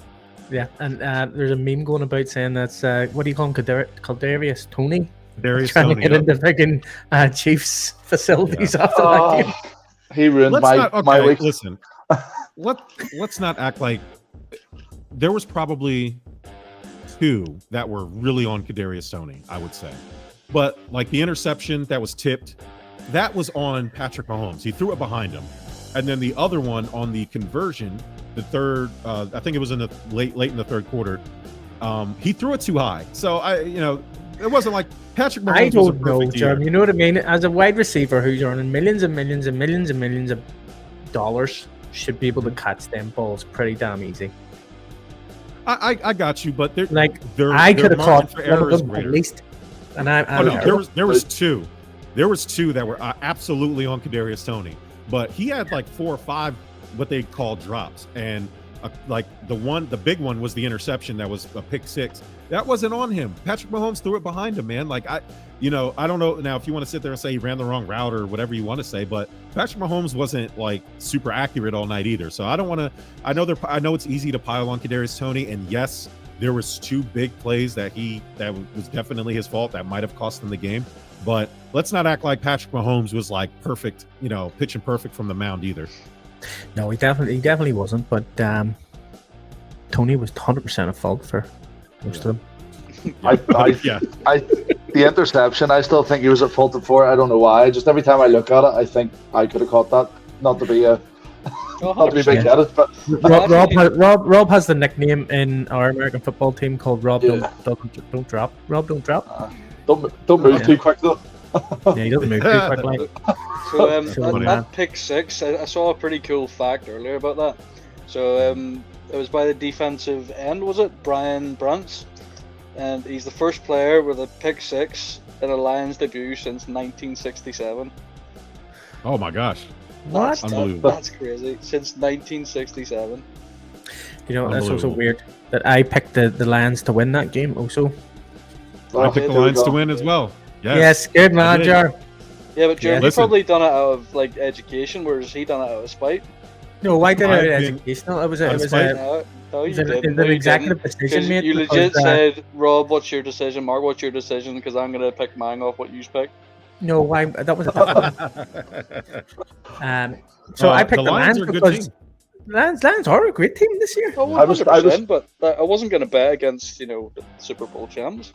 Yeah, and there's a meme going about saying that's what do you call him, Kadarius Toney? Kadarius trying Toney, to get into freaking Chiefs facilities after that game. He ruined my week. Listen, let's not act like there was probably 2 that were really on Kadarius Toney, I would say. But like the interception that was tipped, that was on Patrick Mahomes. He threw it behind him. And then the other one on the conversion, the third, I think it was in the late in the third quarter. He threw it too high. So it wasn't like Patrick Mahomes. I don't know, Jerm. You know what I mean? As a wide receiver who's earning millions and millions and millions and millions of dollars, should be able to catch them balls pretty damn easy. I got you, but I could have caught one of them at least. And there was 2. There was 2 that were absolutely on Kadarius Toney, but he had like 4 or 5 what they call drops, and the big one was the interception that was a pick 6. That wasn't on him. Patrick Mahomes threw it behind him, man. Like I don't know now if you want to sit there and say he ran the wrong route or whatever you want to say, but Patrick Mahomes wasn't like super accurate all night either. So I don't want to. I know it's easy to pile on Kadarius Toney, and yes, there was 2 big plays that was definitely his fault that might have cost him the game. But let's not act like Patrick Mahomes was like perfect, pitching perfect from the mound either. No, he definitely wasn't. But Toney was 100% at fault for most of them. The interception, I still think he was at fault for it. I don't know why. Just every time I look at it, I think I could have caught that. Not to be a Not to be big headed, but Rob has the nickname in our American football team called Rob don't drop. Rob don't drop. Don't move too quick though. Yeah, he doesn't move too quickly. So that pick six, I saw a pretty cool fact earlier about that. So it was by the defensive end, was it? Brian Brantz, and he's the first player with a pick six in a Lions debut since 1967. Oh my gosh! What? Unbelievable. That's crazy. Since 1967. You know, that's also weird that I picked the Lions to win that game. Also, I picked the Lions to win as well. Yes, good man, Jar. Yeah, but Jeremy probably done it out of like education, whereas he done it out of spite. No, why did it educational? It was an executive decision made. You legit said, Rob, what's your decision? Mark, what's your decision? Because I'm gonna pick mine off what you picked. No, why? That was so I picked the Lions because Lions are a great team this year. Oh, 100%, but I wasn't gonna bet against the Super Bowl champs.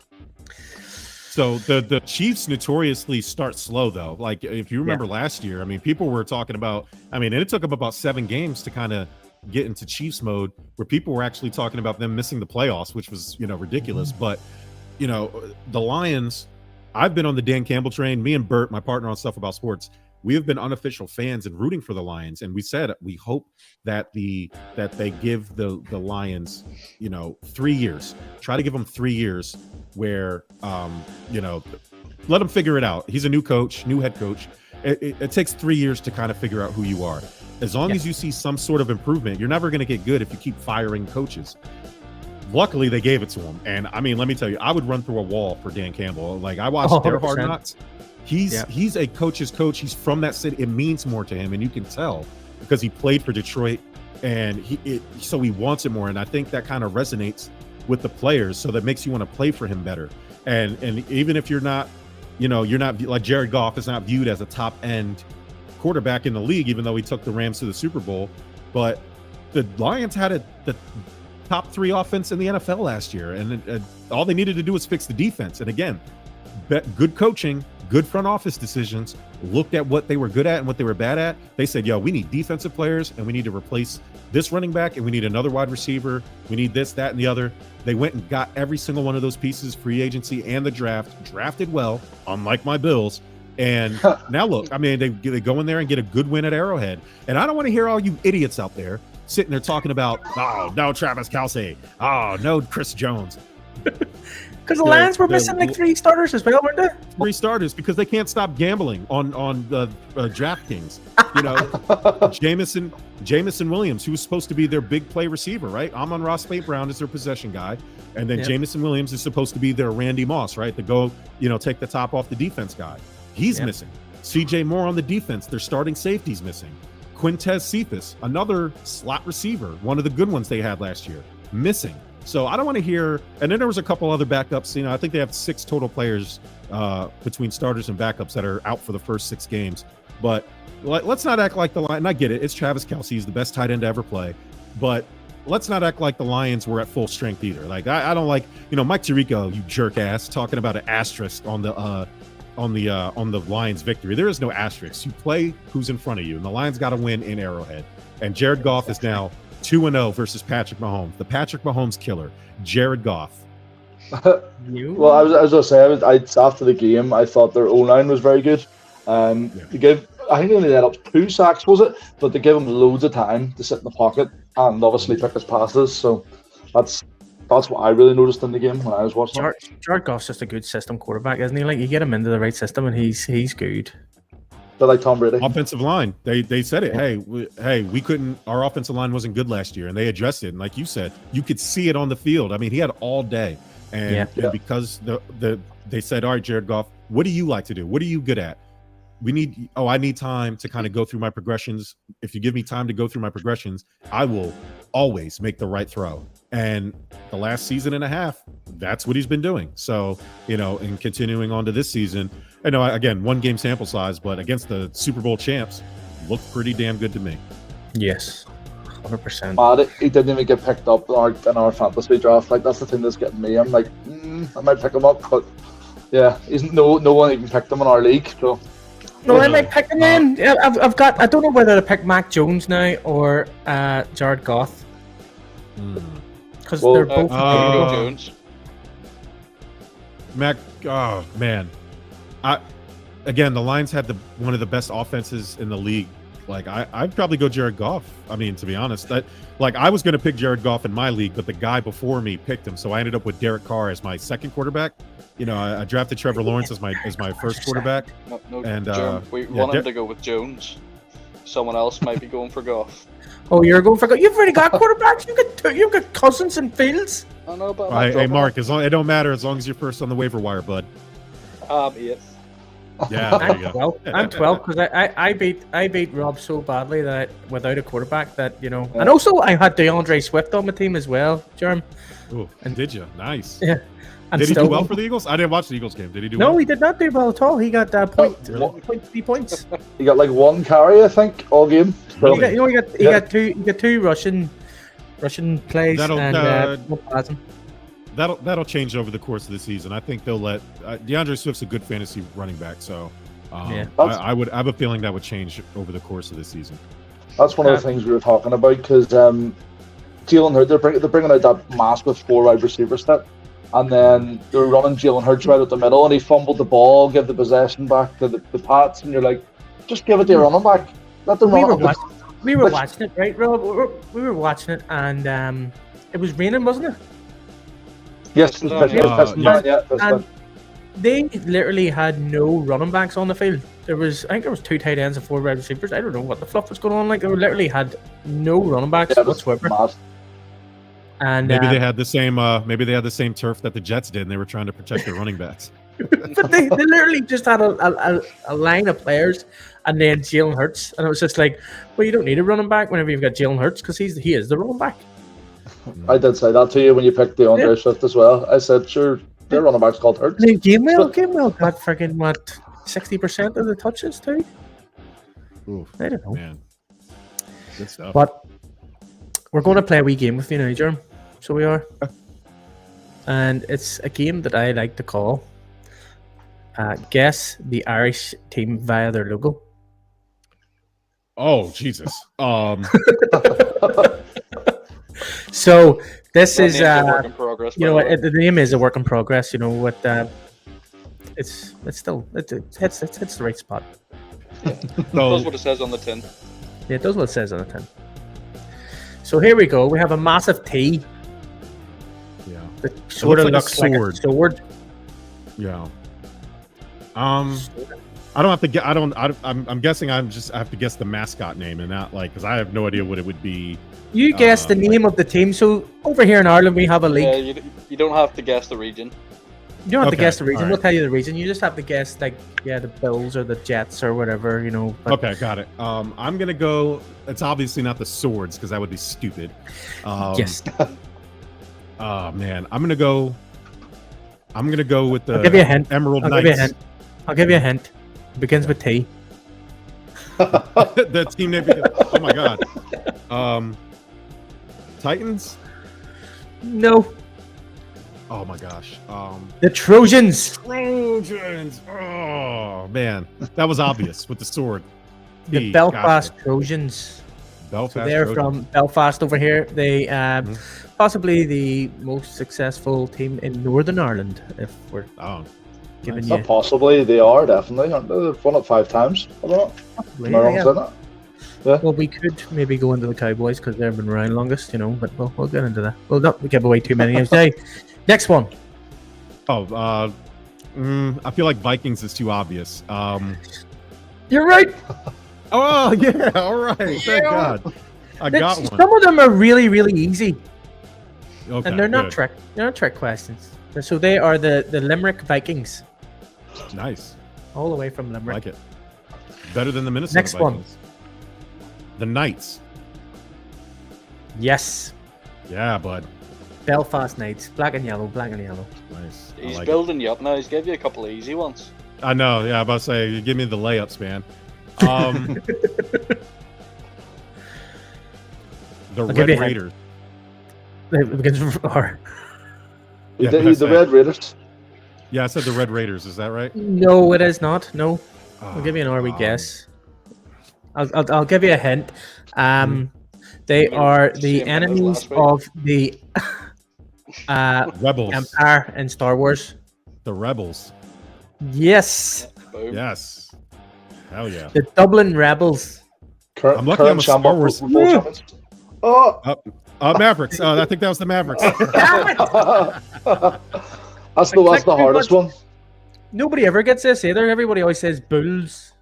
So the Chiefs notoriously start slow though. Like if you remember last year, I mean, people were talking about. I mean, and it took them about 7 games to kind of get into Chiefs mode, where people were actually talking about them missing the playoffs, which was ridiculous. But the Lions. I've been on the Dan Campbell train. Me and Bert, my partner on Stuff About Sports, we have been unofficial fans and rooting for the Lions. And we said we hope that they give the Lions 3 years. Try to give them 3 years where let them figure it out. He's a new coach, new head coach. It takes 3 years to kind of figure out who you are. As long as you see some sort of improvement, you're never going to get good if you keep firing coaches. Luckily, they gave it to him. And I mean, let me tell you, I would run through a wall for Dan Campbell. Like I watched their Hard Knocks. He's a coach's coach. He's from that city. It means more to him, and you can tell because he played for Detroit, and so he wants it more. And I think that kind of resonates with the players, so that makes you want to play for him better. And even if you're not like Jared Goff is not viewed as a top end quarterback in the league, even though he took the Rams to the Super Bowl, but the Lions had the top 3 offense in the NFL last year, and all they needed to do was fix the defense. And again, good coaching, good front office decisions, looked at what they were good at and what they were bad at. They said, we need defensive players, and we need to replace this running back, and we need another wide receiver. We need this, that, and the other. They went and got every single one of those pieces, free agency and the draft, drafted well, unlike my Bills. And now look, I mean, they go in there and get a good win at Arrowhead. And I don't want to hear all you idiots out there sitting there talking about, oh, no Travis Kelce, oh, no Chris Jones. Because the Lions were missing like 3 starters as well, weren't they? 3 starters because they can't stop gambling on the DraftKings. Jameson Williams, who was supposed to be their big play receiver, right? Amon-Ra St. Brown is their possession guy. And then Jameson Williams is supposed to be their Randy Moss, right? To go, take the top off the defense guy. He's missing. CJ Moore on the defense, their starting safety's missing. Quintez Cephas, another slot receiver, one of the good ones they had last year, missing. So I don't want to hear, and then there was a couple other backups. I think they have 6 total players between starters and backups that are out for the first 6 games. But let's not act like the Lions, and I get it, it's Travis Kelce, he's the best tight end to ever play. But let's not act like the Lions were at full strength either. Like I don't like, Mike Tirico, you jerk ass, talking about an asterisk on the Lions victory. There is no asterisk. You play who's in front of you, and the Lions got to win in Arrowhead. And Jared Goff is now 2-0 versus Patrick Mahomes, the Patrick Mahomes killer, Jared Goff. Well, I was gonna say, after the game, I thought their O-line was very good. I think they only let up 2 sacks, was it? But they gave him loads of time to sit in the pocket and obviously pick his passes. So that's what I really noticed in the game when I was watching. Jared Goff's just a good system quarterback, isn't he? Like, you get him into the right system and he's good. But like Tom Brady. Offensive line, they said it. Hey, we couldn't. Our offensive line wasn't good last year, and they addressed it. And like you said, you could see it on the field. I mean, he had all day, and because they said, all right, Jared Goff, what do you like to do? What are you good at? I need time to kind of go through my progressions. If you give me time to go through my progressions, I will always make the right throw. And the last season and a half, that's what he's been doing. So, and continuing on to this season, I know, again, 1 game sample size, but against the Super Bowl champs, looked pretty damn good to me. Yes, 100%. He didn't even get picked up in our fantasy draft. Like, that's the thing that's getting me. I'm like, I might pick him up, but yeah, no one even picked him in our league. So No, I might pick him in. Yeah, I've got. I don't know whether to pick Mac Jones now or Jared Goff because they're both. Jones. Mac. Oh man, again, the Lions had one of the best offenses in the league. Like I'd probably go Jared Goff. I mean, to be honest, I was going to pick Jared Goff in my league, but the guy before me picked him, so I ended up with Derek Carr as my second quarterback. You know, I drafted Trevor Lawrence as my first quarterback. No, and we want him to go with Jones. Someone else might be going for Goff. Oh, you're going for Goff? You've already got quarterbacks. You've got Cousins and Fields. I know, but hey, Mark, it don't matter as long as you're first on the waiver wire, bud. Yeah. Yeah, there you go. I'm 12 because I beat Rob so badly that without a quarterback that and also I had DeAndre Swift on my team as well, Jerm. Oh, and did you? Nice. Yeah. Did he do well for the Eagles? I didn't watch the Eagles game. Did he do well? No, he did not do well at all. He got 0.3 points. He got like 1 carry, I think, all game. Really? He got two Russian plays That'll change over the course of the season. I think they'll let DeAndre Swift's a good fantasy running back, so I have a feeling that would change over the course of the season. That's one of the things we were talking about because Jalen Hurts, they're bringing out that massive 4 wide receiver set, and then they're running Jalen Hurts right at the middle, and he fumbled the ball, give the possession back to the Pats, and you're like, just give it to your running back. Let them run it. We were watching it, right, Rob? We were watching it, and it was raining, wasn't it? Yes, and they literally had no running backs on the field. I think there was 2 tight ends and 4 wide receivers. I don't know what the fluff was going on. Like they literally had no running backs whatsoever. And maybe they had the same turf that the Jets did, and they were trying to protect their running backs. But they literally just had a line of players, and then Jalen Hurts, and it was just like, well, you don't need a running back whenever you've got Jalen Hurts because he is the running back. I did say that to you when you picked DeAndre Swift as well. I said, sure, their running back's called Hurts. And then Gamewell got freaking 60% of the touches too. Oof, I don't know. Man. Good stuff. But we're going to play a wee game with you now, Jerm. So we are. And it's a game that I like to call Guess the Irish Team Via Their Logo. Oh, Jesus. So this is work in progress, the name is a work in progress. You know what? It's still the right spot. It does what it says on the tin. Yeah, it does what it says on the tin. So here we go. We have a massive T. Yeah. That sort of looks like sword. a sword. Yeah. I don't have to get. I'm guessing. I have to guess the mascot name and not because I have no idea what it would be. You guess the name of the team. So over here in Ireland, we have a league. Yeah, you don't have to guess the region. You don't have to guess the region. Right. We'll tell you the region. You just have to guess, the Bills or the Jets or whatever, But, okay, got it. I'm gonna go. It's obviously not the Swords because that would be stupid. Yes. Oh man, I'm gonna go with the I'll give you a hint. Emerald Knights. I'll give you a hint. It begins with T. The team name. Oh my god. Titans. No. Oh my gosh. The Trojans. Trojans. Oh man, that was obvious with the sword. The Belfast Trojans. Belfast. So they're from Belfast over here. They possibly the most successful team in Northern Ireland. If we're giving you, possibly they are definitely. Aren't they? They've won it 5 times. I don't know. Possibly, Am I wrong saying that? Yeah. Well, we could maybe go into the Cowboys because they've been around longest, but we'll get into that. We'll not give away too many names today. Next one. I feel like Vikings is too obvious. You're right. Oh yeah, all right. Thank God. I got one. Some of them are really, really easy. Okay, and they're not trick questions. So they are the Limerick Vikings. Nice. All the way from Limerick. Like it. Better than the Minnesota Next Vikings. One. The Knights. Yes. Yeah, bud. Belfast Knights. Black and yellow. Nice. He's building you up now. He's gave you a couple of easy ones. I know. Yeah, I'm about to say, you give me the layups, man. The Red Raiders. It begins with R. The Red Raiders. Yeah, I said the Red Raiders. Is that right? No, it is not. No. I'll give you another wee guess. I'll give you a hint. They are the Same thing as enemies last week. of the Rebels. Empire in Star Wars. The Rebels. Yes, Boom. Yes. Hell yeah. the Dublin Rebels. I'm lucky I'm a Star Wars- Oh, Mavericks. I think that was the Mavericks. that's the hardest one. Nobody ever gets this either. Everybody always says bulls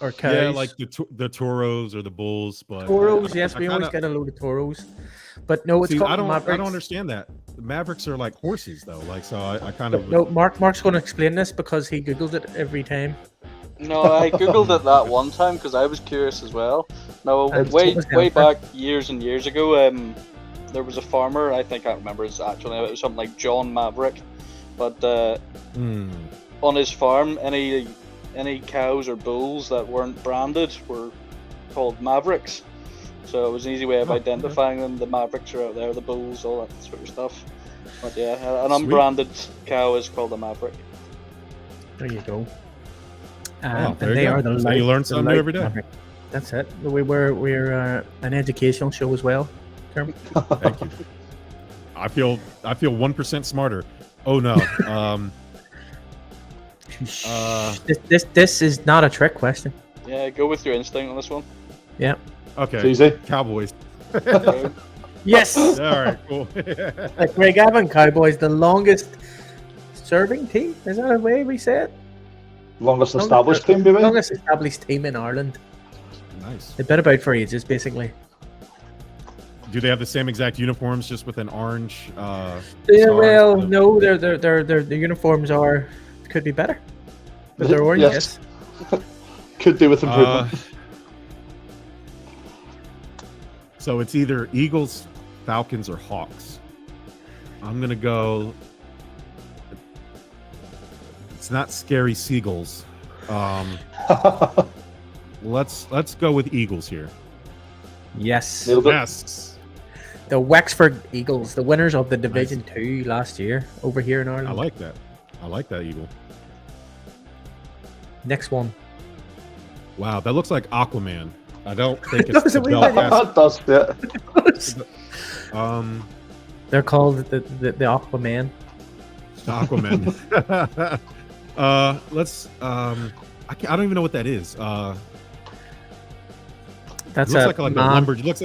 or cows. Yeah, like the Toros or the Bulls, but Toros. Yes, we I always kinda- get a load of Toros, but no, it's See, called I don't Mavericks. understand that. The Mavericks are like horses, though. Like, so I kind of No, Mark's going to explain this because he googled it every time. No, I googled it that one time because I was curious as well. No, And way so was the way Emperor. back years and years ago, there was a farmer. I think I can't remember his actual name. It was something like John Maverick, but on his farm, any cows or bulls that weren't branded were called Mavericks. So it was an easy way of identifying them. The Mavericks are out there, the bulls, all that sort of stuff. But yeah, an Sweet. unbranded cow is called a Maverick. There you go. Wow, there and you they go. are the So light. you learn the something new light every day. Maverick. That's it. We're an educational show as well. Jerm. Thank you. I feel 1% smarter. Oh no. This is not a trick question. Yeah, go with your instinct on this one. Yeah. Okay. It's easy. Cowboys. Yeah. Yes. All right. Cool. Like Greg Gavin Cowboys, the longest serving team. Is that a way we say it? Longest established team, maybe? Longest established team in Ireland. Nice. They've been about for ages, basically. Do they have the same exact uniforms, just with an orange? Yeah, stars? well, no, their uniforms could be better, but they're orange. Yes. Could do with improvement. So it's either Eagles, Falcons, or Hawks. I'm gonna go. It's not Scary Seagulls. Let's go with Eagles here. Yes, Nailed it. Yes. the Wexford Eagles, the winners of the Division 2 last year over here in Ireland. I like that. I like that Eagle. Next one. Wow, that looks like Aquaman. I don't think Does it's it the really? Belfast. That does, yeah. They're called the Aquaman. Aquaman. Let's. I don't even know what that is. That's It looks like a man. lumber. It looks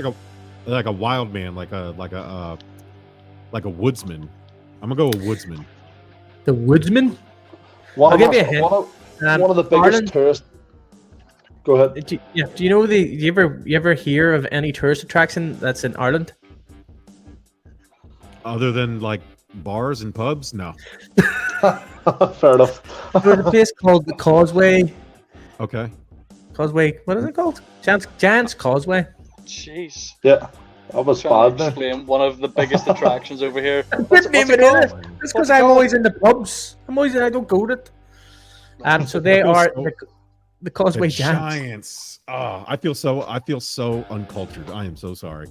like a wild man, like a woodsman. I'm gonna go with woodsman. The Woodsman. One I'll of give us- you a hint. one of the biggest Ireland- tourist. Go ahead. Do you know you ever hear of any tourist attraction that's in Ireland? Other than like bars and pubs, no. Fair enough. There's a place called the Causeway. Okay. Causeway. What is it called? Jan's Causeway. Jeez. Yeah, that was Trying bad. to Man. explain one of the biggest attractions over here. Didn't name it called? in it. It's because I'm always in the pubs. I don't go to it. So they feel are so- the Causeway The Giants. Giants. Oh, I feel so uncultured. I am so sorry.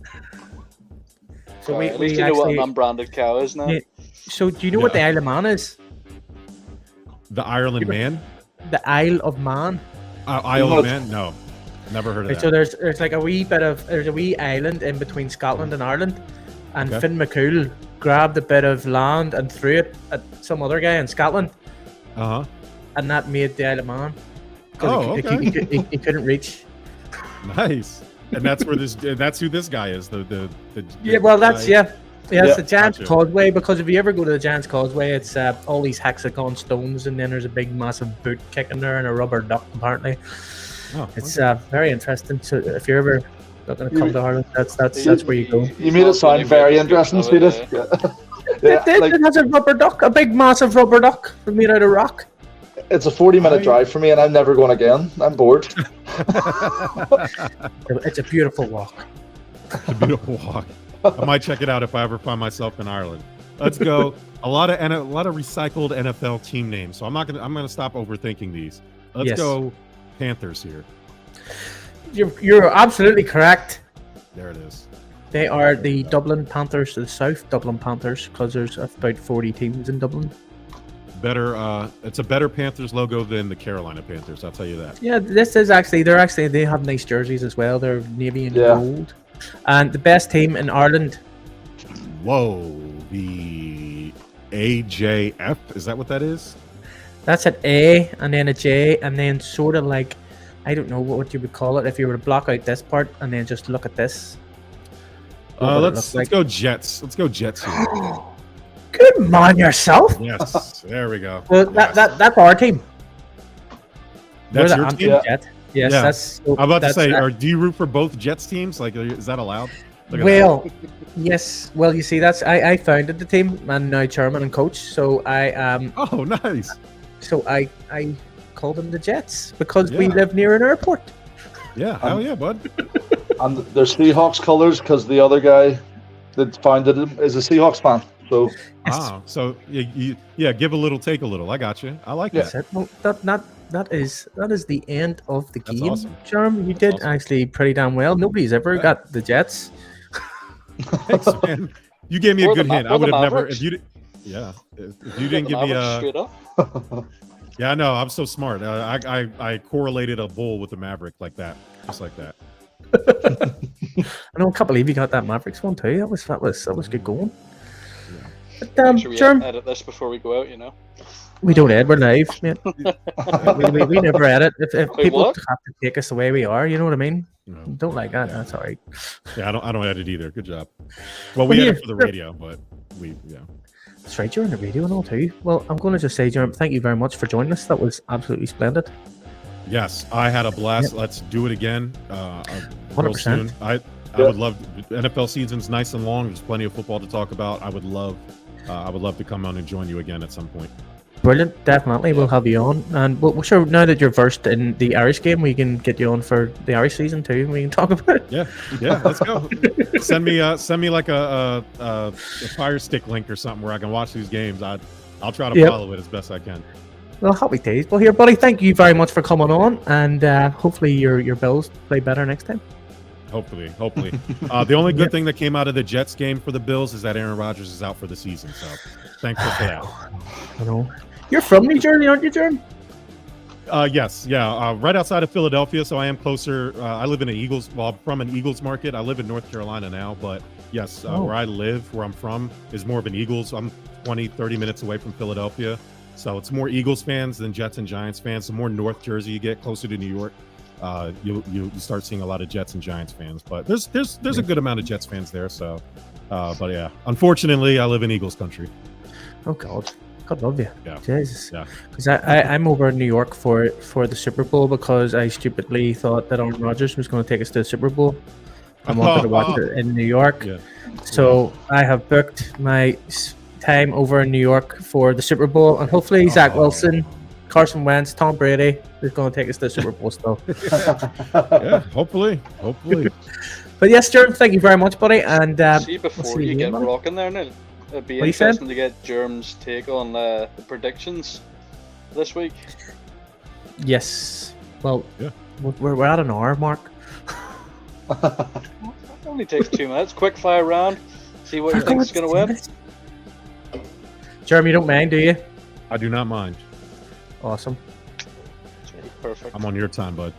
So Alright, at we least you know what an actually. unbranded cow is now. Yeah. So do you know what the Yeah. Isle of Man is? The Ireland Man. The Isle of Man. Isle of Man. No, never heard of Right, that. so there's like a wee island in between Scotland and Ireland, and Okay. Finn McCool grabbed a bit of land and threw it at some other guy in Scotland, Uh huh. and that made the Isle of Man. 'Cause Oh, okay. he couldn't reach. Nice. And that's where that's who this guy is. The Yeah, well, that's guy. yeah. Yeah, it's the Giants Gotcha. Causeway, because if you ever go to the Giants Causeway, it's all these hexagon stones, and then there's a big massive boot kicking there and a rubber duck, apparently. Oh, It's very interesting. So if you're ever looking to come to Ireland, that's where you go. You made it sound very interesting, Swedish. Yeah. Yeah, like, It has a rubber duck, a big massive rubber duck made out of rock. it's a 40-minute drive for me, and I'm never going again. I'm bored. It's a beautiful walk. It's a beautiful walk. I might check it out if I ever find myself in Ireland. Let's go. A lot of recycled NFL team names. So I'm gonna stop overthinking these. Let's Yes. go Panthers here. You're absolutely correct. There it is. They are the Dublin Panthers, the South Dublin Panthers, because there's about 40 teams in Dublin. better. It's a better Panthers logo than the Carolina Panthers. I'll tell you that. Yeah, this is actually. They have nice jerseys as well. They're navy and gold. And the best team in Ireland. Whoa, the AJF. Is that what that is? That's an A and then a J and then sort of like, I don't know what you would call it if you were to block out this part and then just look at this. Let's go Jets. Let's go Jets here. Good man yourself. Yes, there we go. Well, that's our team. That's your team? Jet. Yes, yeah. that's. I'm about to say, do you root for both Jets teams? Like, is that allowed? Well, yes. Well, you see, I founded the team and now chairman and coach. So I Oh, nice. So I call them the Jets because we live near an airport. Yeah, hell yeah, bud. And they're Seahawks colors because the other guy that founded them is a Seahawks fan. So so give a little, take a little. I got you. I like that. Well, that is the end of the game. Awesome. Jerm, you did actually pretty damn well. Nobody's ever got the Jets. Thanks, man. You gave me a good hint. I would have never if you didn't give me a. Yeah, I know. I'm so smart. I correlated a bull with the Maverick like that, just like that. I know. I can't believe you got that Mavericks one too. That was good going. Yeah. But, Jerm, edit this before we go out. We don't edit. We're live, mate. we never edit. If people have to take us the way we are, you know what I mean. No. Don't like that. That's all right. Yeah, I don't edit either. Good job. Well, we edit for the radio, but That's right, you're on the radio and all too. Well, I'm going to just say, Jerm, thank you very much for joining us. That was absolutely splendid. Yes, I had a blast. Yep. Let's do it again. 100%. I would love. NFL season's nice and long. There's plenty of football to talk about. I would love to come on and join you again at some point. Brilliant, definitely. We'll have you on, and we're sure now that you're versed in the Irish game, we can get you on for the Irish season too, and we can talk about it. Yeah, let's go. send me like a Fire Stick link or something where I can watch these games. I'll try to follow it as best I can. Well, happy days. Well, here, buddy, thank you very much for coming on, and hopefully your Bills play better next time. Hopefully. The only good thing that came out of the Jets game for the Bills is that Aaron Rodgers is out for the season. So thankful for that. I know. You're from New Jersey, aren't you, Jerm? Yes. Yeah. Right outside of Philadelphia. So I am closer. I live in I'm from an Eagles market. I live in North Carolina now, but yes, where I live, where I'm from, is more of an Eagles. I'm 20-30 minutes away from Philadelphia. So it's more Eagles fans than Jets and Giants fans. The more North Jersey you get, closer to New York, you start seeing a lot of Jets and Giants fans. But there's a good amount of Jets fans there. So, but yeah, unfortunately, I live in Eagles country. Oh God love you. Yeah. Jesus. Yeah. Because I'm over in New York for the Super Bowl because I stupidly thought that Aaron Rodgers was going to take us to the Super Bowl. I wanted to watch it in New York. Yeah. So I have booked my time over in New York for the Super Bowl, and hopefully Zach Wilson, Carson Wentz, Tom Brady is going to take us to the Super Bowl still. Yeah, hopefully. But yes, Jerm, thank you very much, buddy. And before you get rocking there now, it'd be interesting to get Jerm's take on the predictions this week. Yes. Well, we're at an hour, Mark. It only takes 2 minutes. Quick fire round. See what you think is going to win. Jerm, you don't mind, do you? I do not mind. Awesome. Perfect. I'm on your time, bud.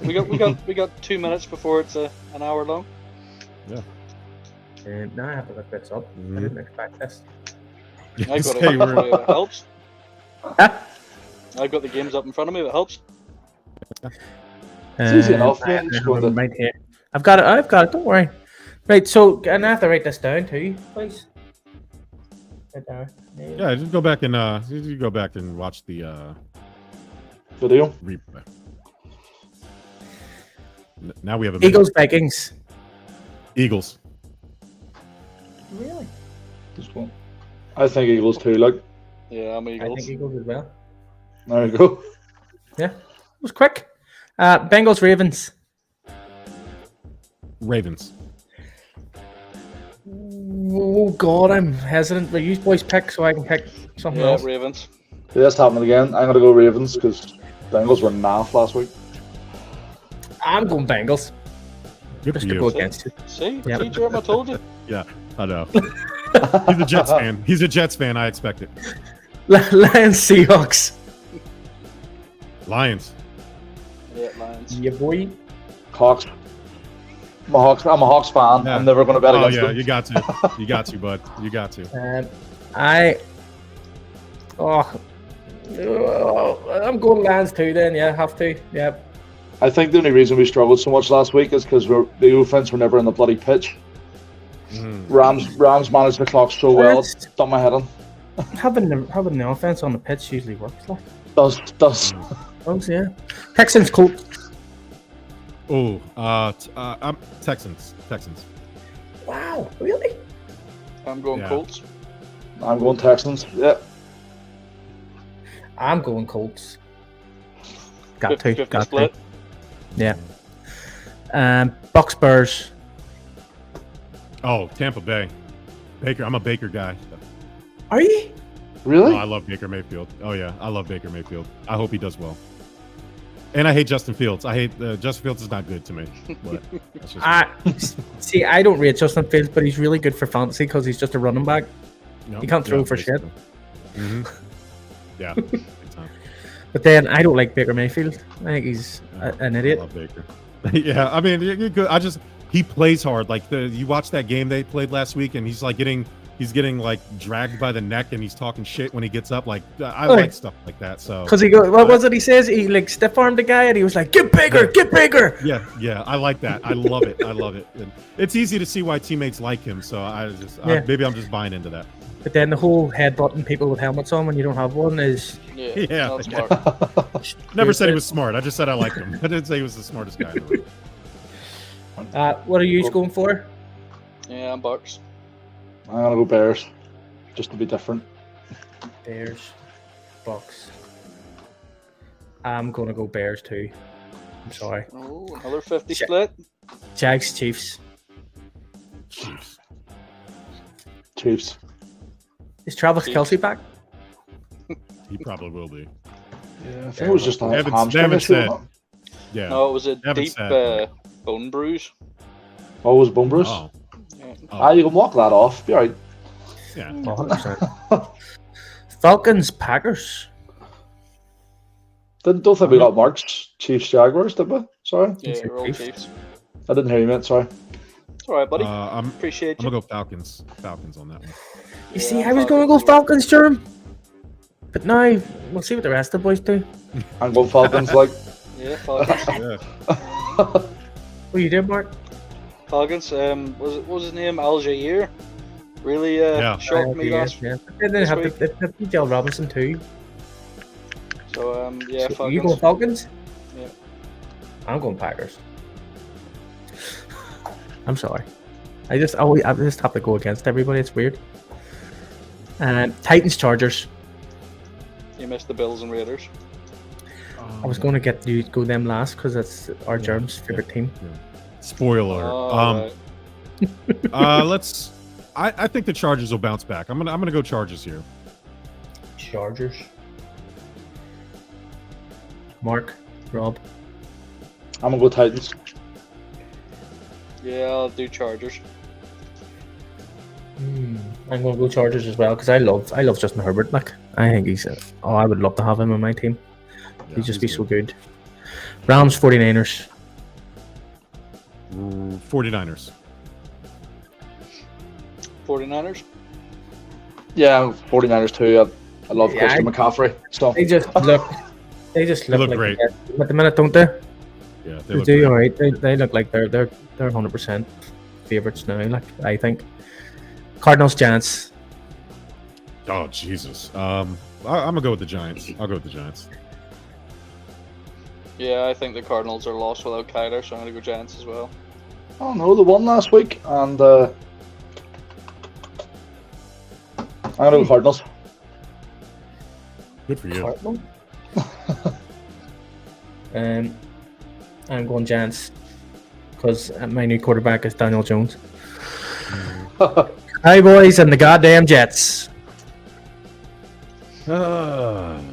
We got 2 minutes before it's an hour long. Yeah. And now I have to look this up. I didn't expect this. I've got it up for you, that helps. I've got the games up in front of me, that helps. It's easy enough. Right here. I've got it, don't worry. Right, so and I have to write this down too, please. Right there. Yeah, just go back and watch the video replay. Now we have a Eagles Vikings. Eagles. Really? I think Eagles too. Like, yeah, I'm Eagles. I think Eagles as well. There you go. Yeah, it was quick. Bengals Ravens. Ravens. Oh God, I'm hesitant. But you boys pick so I can pick something else. Ravens. Yeah, that's happening again. I'm gonna go Ravens because Bengals were naff last week. I'm going Bengals. Good for you. Go against you. See, Jerm, I told you. Yeah, I know. He's a Jets fan. I expect it. Lions, Seahawks. Lions. Yeah, Lions. Yeah, boy. Hawks. I'm a Hawks fan. Yeah. I'm never going to bet Oh against yeah, them. you got to. You got to, bud. You got to. I'm going Lions too. Then yeah, have to. Yeah. I think the only reason we struggled so much last week is because the offense were never in the bloody pitch. Rams managed the clock so well. It's done my head on. Having the offense on the pitch usually works. Like. Does. Yeah. Texans, Colts. Oh, I'm Texans. Wow, really? I'm going Colts. I'm going Texans. Yeah. I'm going Colts. Got 50-50 to. split. Yeah. Bucks, Bears. Oh, Tampa Bay. Baker. I'm a Baker guy. Are you? Really? Oh, I love Baker Mayfield. Oh yeah, I love Baker Mayfield. I hope he does well. And I hate Justin Fields. Justin Fields is not good to me. But that's just See, I don't rate Justin Fields, but he's really good for fantasy because he's just a running back. He can't throw for shit. Mm-hmm. Yeah. But then I don't like Baker Mayfield. I think he's an idiot. I love Baker. Yeah, I mean, you're good. He plays hard. Like you watch that game they played last week, and he's getting like dragged by the neck, and he's talking shit when he gets up. Like I like stuff like that. So because he goes, what was it he says? He like stiff armed the guy, and he was like, "Get bigger, get bigger." Yeah, I like that. I love it. And it's easy to see why teammates like him. So maybe I'm just buying into that. But then the whole headbutting people with helmets on when you don't have one is not smart. Never said he was smart. I just said I liked him. I didn't say he was the smartest guy in the room. What are you going for? Yeah, I'm Bucks. I'm gonna go Bears, just to be different. Bears, Bucks. I'm gonna go Bears too. I'm sorry. Oh, another 50 split. Jags, Chiefs. Chiefs. Is Travis Kelce back? He probably will be. Yeah, I think it was just a hamstring haven't issue. said. Yeah. No, it was a deep bone bruise. Oh, it was bone bruise? Oh. You can walk that off. Be alright. Yeah. 100%. Falcons, Packers. Don't think we got Marc's Chiefs Jaguars, did we? Sorry. Yeah, we're all Chiefs. I didn't hear you, mate. Sorry. It's alright, buddy. Appreciate you. I'm gonna go Falcons. Falcons on that one. You see, I was going to go Falcons, Jerm. But now we'll see what the rest of the boys do. I'm going Falcons, like. Yeah, Falcons. What you did, Marc? Falcons. What was his name? Aljair. Really shocked me last week. They have P.J. Robinson too. So yeah, So Falcons. you going Falcons? Yeah. I'm going Packers. I'm sorry. I just have to go against everybody. It's weird. Titans, Chargers. You missed the Bills and Raiders. I was going to get you go them last because that's our Germ's favorite team. Spoiler. Right. I think the Chargers will bounce back. I'm gonna go Chargers here. Chargers. Marc, Rob. I'm gonna go Titans. Yeah, I'll do Chargers. I'm going to go Chargers as well because I love Justin Herbert. Like I think I would love to have him on my team. Yeah, He'd just be so good. Rams, 49ers. 49ers. 49ers? Yeah, 49ers too. I love Christian McCaffrey. So They just look look like great. at the minute, don't they? Yeah, They do all right. They look like they're 100% favorites now. Like I think. Cardinals, Giants. Oh Jesus. I'm gonna go with the Giants. I'll go with the Giants. Yeah, I think the Cardinals are lost without Kyler, so I'm going to go Giants as well. I don't know, they won last week, and I'm gonna go Cardinals. Good for you. Cardinals. I'm going Giants because my new quarterback is Daniel Jones. Cowboys and the goddamn Jets. I'm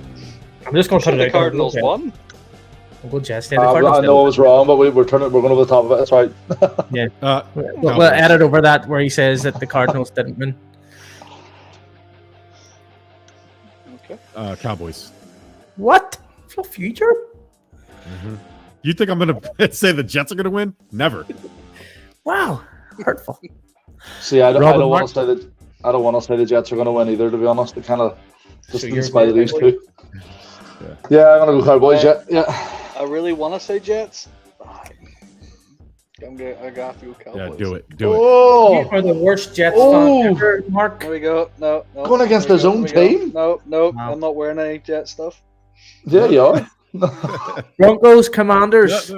just going to put it The out. Cardinals won. I'll go Jets. I know I was wrong, but we're going over the top of it. That's right. Yeah. We'll edit over that where he says that the Cardinals didn't win. Cowboys. What? Fluff you, Jerm? Mm-hmm. You think I'm going to say the Jets are going to win? Never. Wow, hurtful. See, I don't want Marc? to say that. I don't want to say the Jets are going to win either. To be honest, they kind of just you're in spite of these very- two. Yeah, I'm going to go Cowboys. Yeah. I really want to say Jets. I got to go Cowboys. Yeah, do it. You Oh, are the worst Jets Oh. fan ever, Mark. There we go. No. Going against there we his go, own there we go. team? No. Wow. I'm not wearing any Jet stuff. yeah, you are. Broncos, Commanders.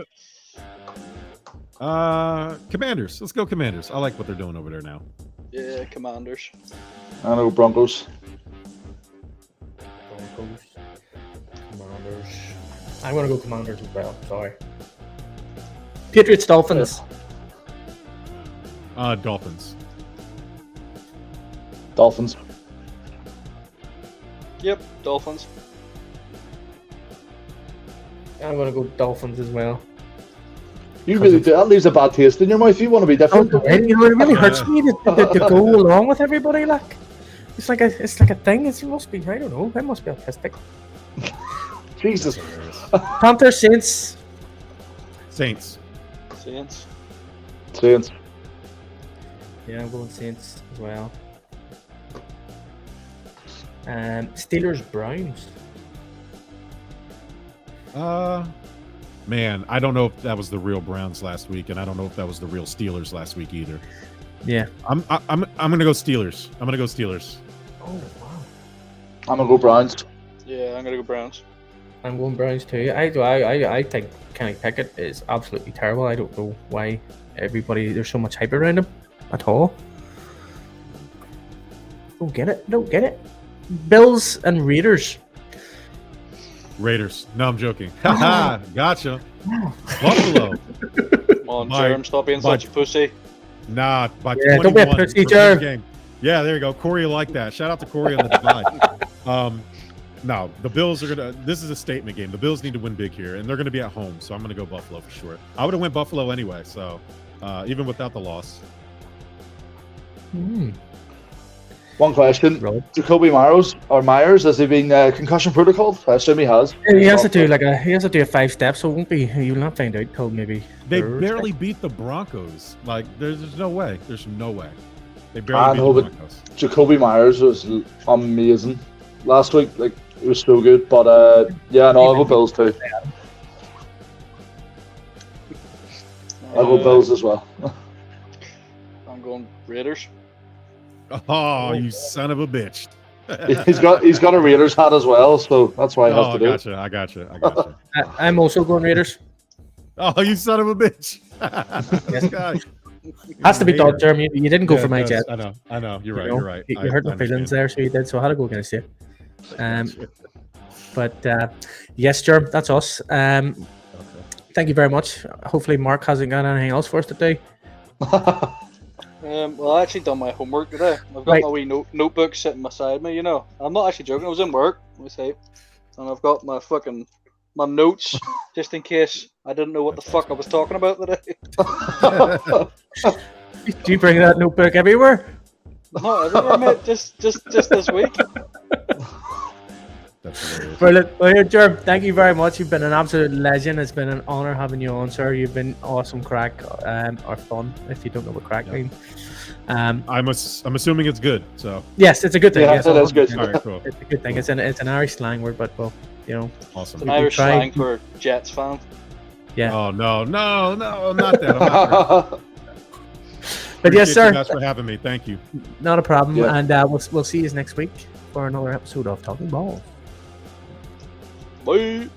Commanders. Let's go Commanders. I like what they're doing over there now. Yeah, Commanders. I know Broncos. Broncos, Commanders. I'm going to go Commanders as well. Sorry. Patriots, Dolphins. Dolphins. Dolphins. Yep, Dolphins. I'm going to go Dolphins as well. You really do. That leaves a bad taste in your mouth. You want to be different. Right? You know, it really hurts me to go along with everybody. Like, it's like a thing. It must be. I don't know. It must be autistic. Jesus. Panthers, Saints. Saints. Saints. Saints. Yeah, I'm going Saints as well. Steelers, Browns. Man, I don't know if that was the real Browns last week, and I don't know if that was the real Steelers last week either. Yeah. I'm gonna go Steelers. Oh wow. I'm gonna go Browns. Yeah, I'm gonna go Browns. I'm going Browns too. I think Kenny Pickett is absolutely terrible. I don't know why there's so much hype around him at all. Don't get it. Bills and Raiders. Raiders. No, I'm joking. Haha, gotcha. Buffalo. Come on, Jerm, stop being such a pussy. Nah, by Yeah, 21. don't be a pussy, for Jerm. game. Yeah, there you go. Corey like that. Shout out to Corey on the divide. No, the Bills are this is a statement game. The Bills need to win big here, and they're gonna be at home, so I'm gonna go Buffalo for sure. I would have went Buffalo anyway, so even without the loss. One question. Rob. Jacoby Myers, has he been concussion protocol? I assume he has. He has to do a 5 steps, so it won't be. You'll not find out till maybe. They Thursday. barely beat the Broncos. Like there's no way. There's no way. They barely beat the Broncos. Jacoby Myers was amazing last week. Like it was so good. But yeah, no, I'll go Bills too. I'll go Bills as well. I'm going Raiders. Oh, you son of a bitch. he's got a Raiders hat as well, so that's why I have to do it. I gotcha. I'm also going Raiders. Oh, you son of a bitch. This guy. Has to be done, Jerm. You didn't go for my Jets. I know. You're right. You know, You're right. You hurt my feelings there, so you did. So I had to go against you. But yes, Jerm, that's us. Thank you very much. Hopefully, Mark hasn't got anything else for us today. Well, I actually done my homework today. I've got my wee notebook sitting beside me. You know, I'm not actually joking. I was in work. Let me say, and I've got my notes just in case I didn't know what the fuck I was talking about today. Do you bring that notebook everywhere? No, everywhere, mate. Just this week. Brilliant. Well, here, Jerm, thank you very much. You've been an absolute legend. It's been an honour having you on, sir. You've been awesome crack, or fun, if you don't know what crack means. I'm assuming it's good. So yes, it's a good thing. Yeah, yes, that's good. All right, cool. It's a good thing. It's an Irish slang word, but well, you know. Awesome. An Irish slang for Jets fan. Yeah. Oh no, not that. I'm not But yes, Appreciate sir. you guys for having me. Thank you. Not a problem. Yeah. And we'll see you next week for another episode of Talkin Balls. Bye.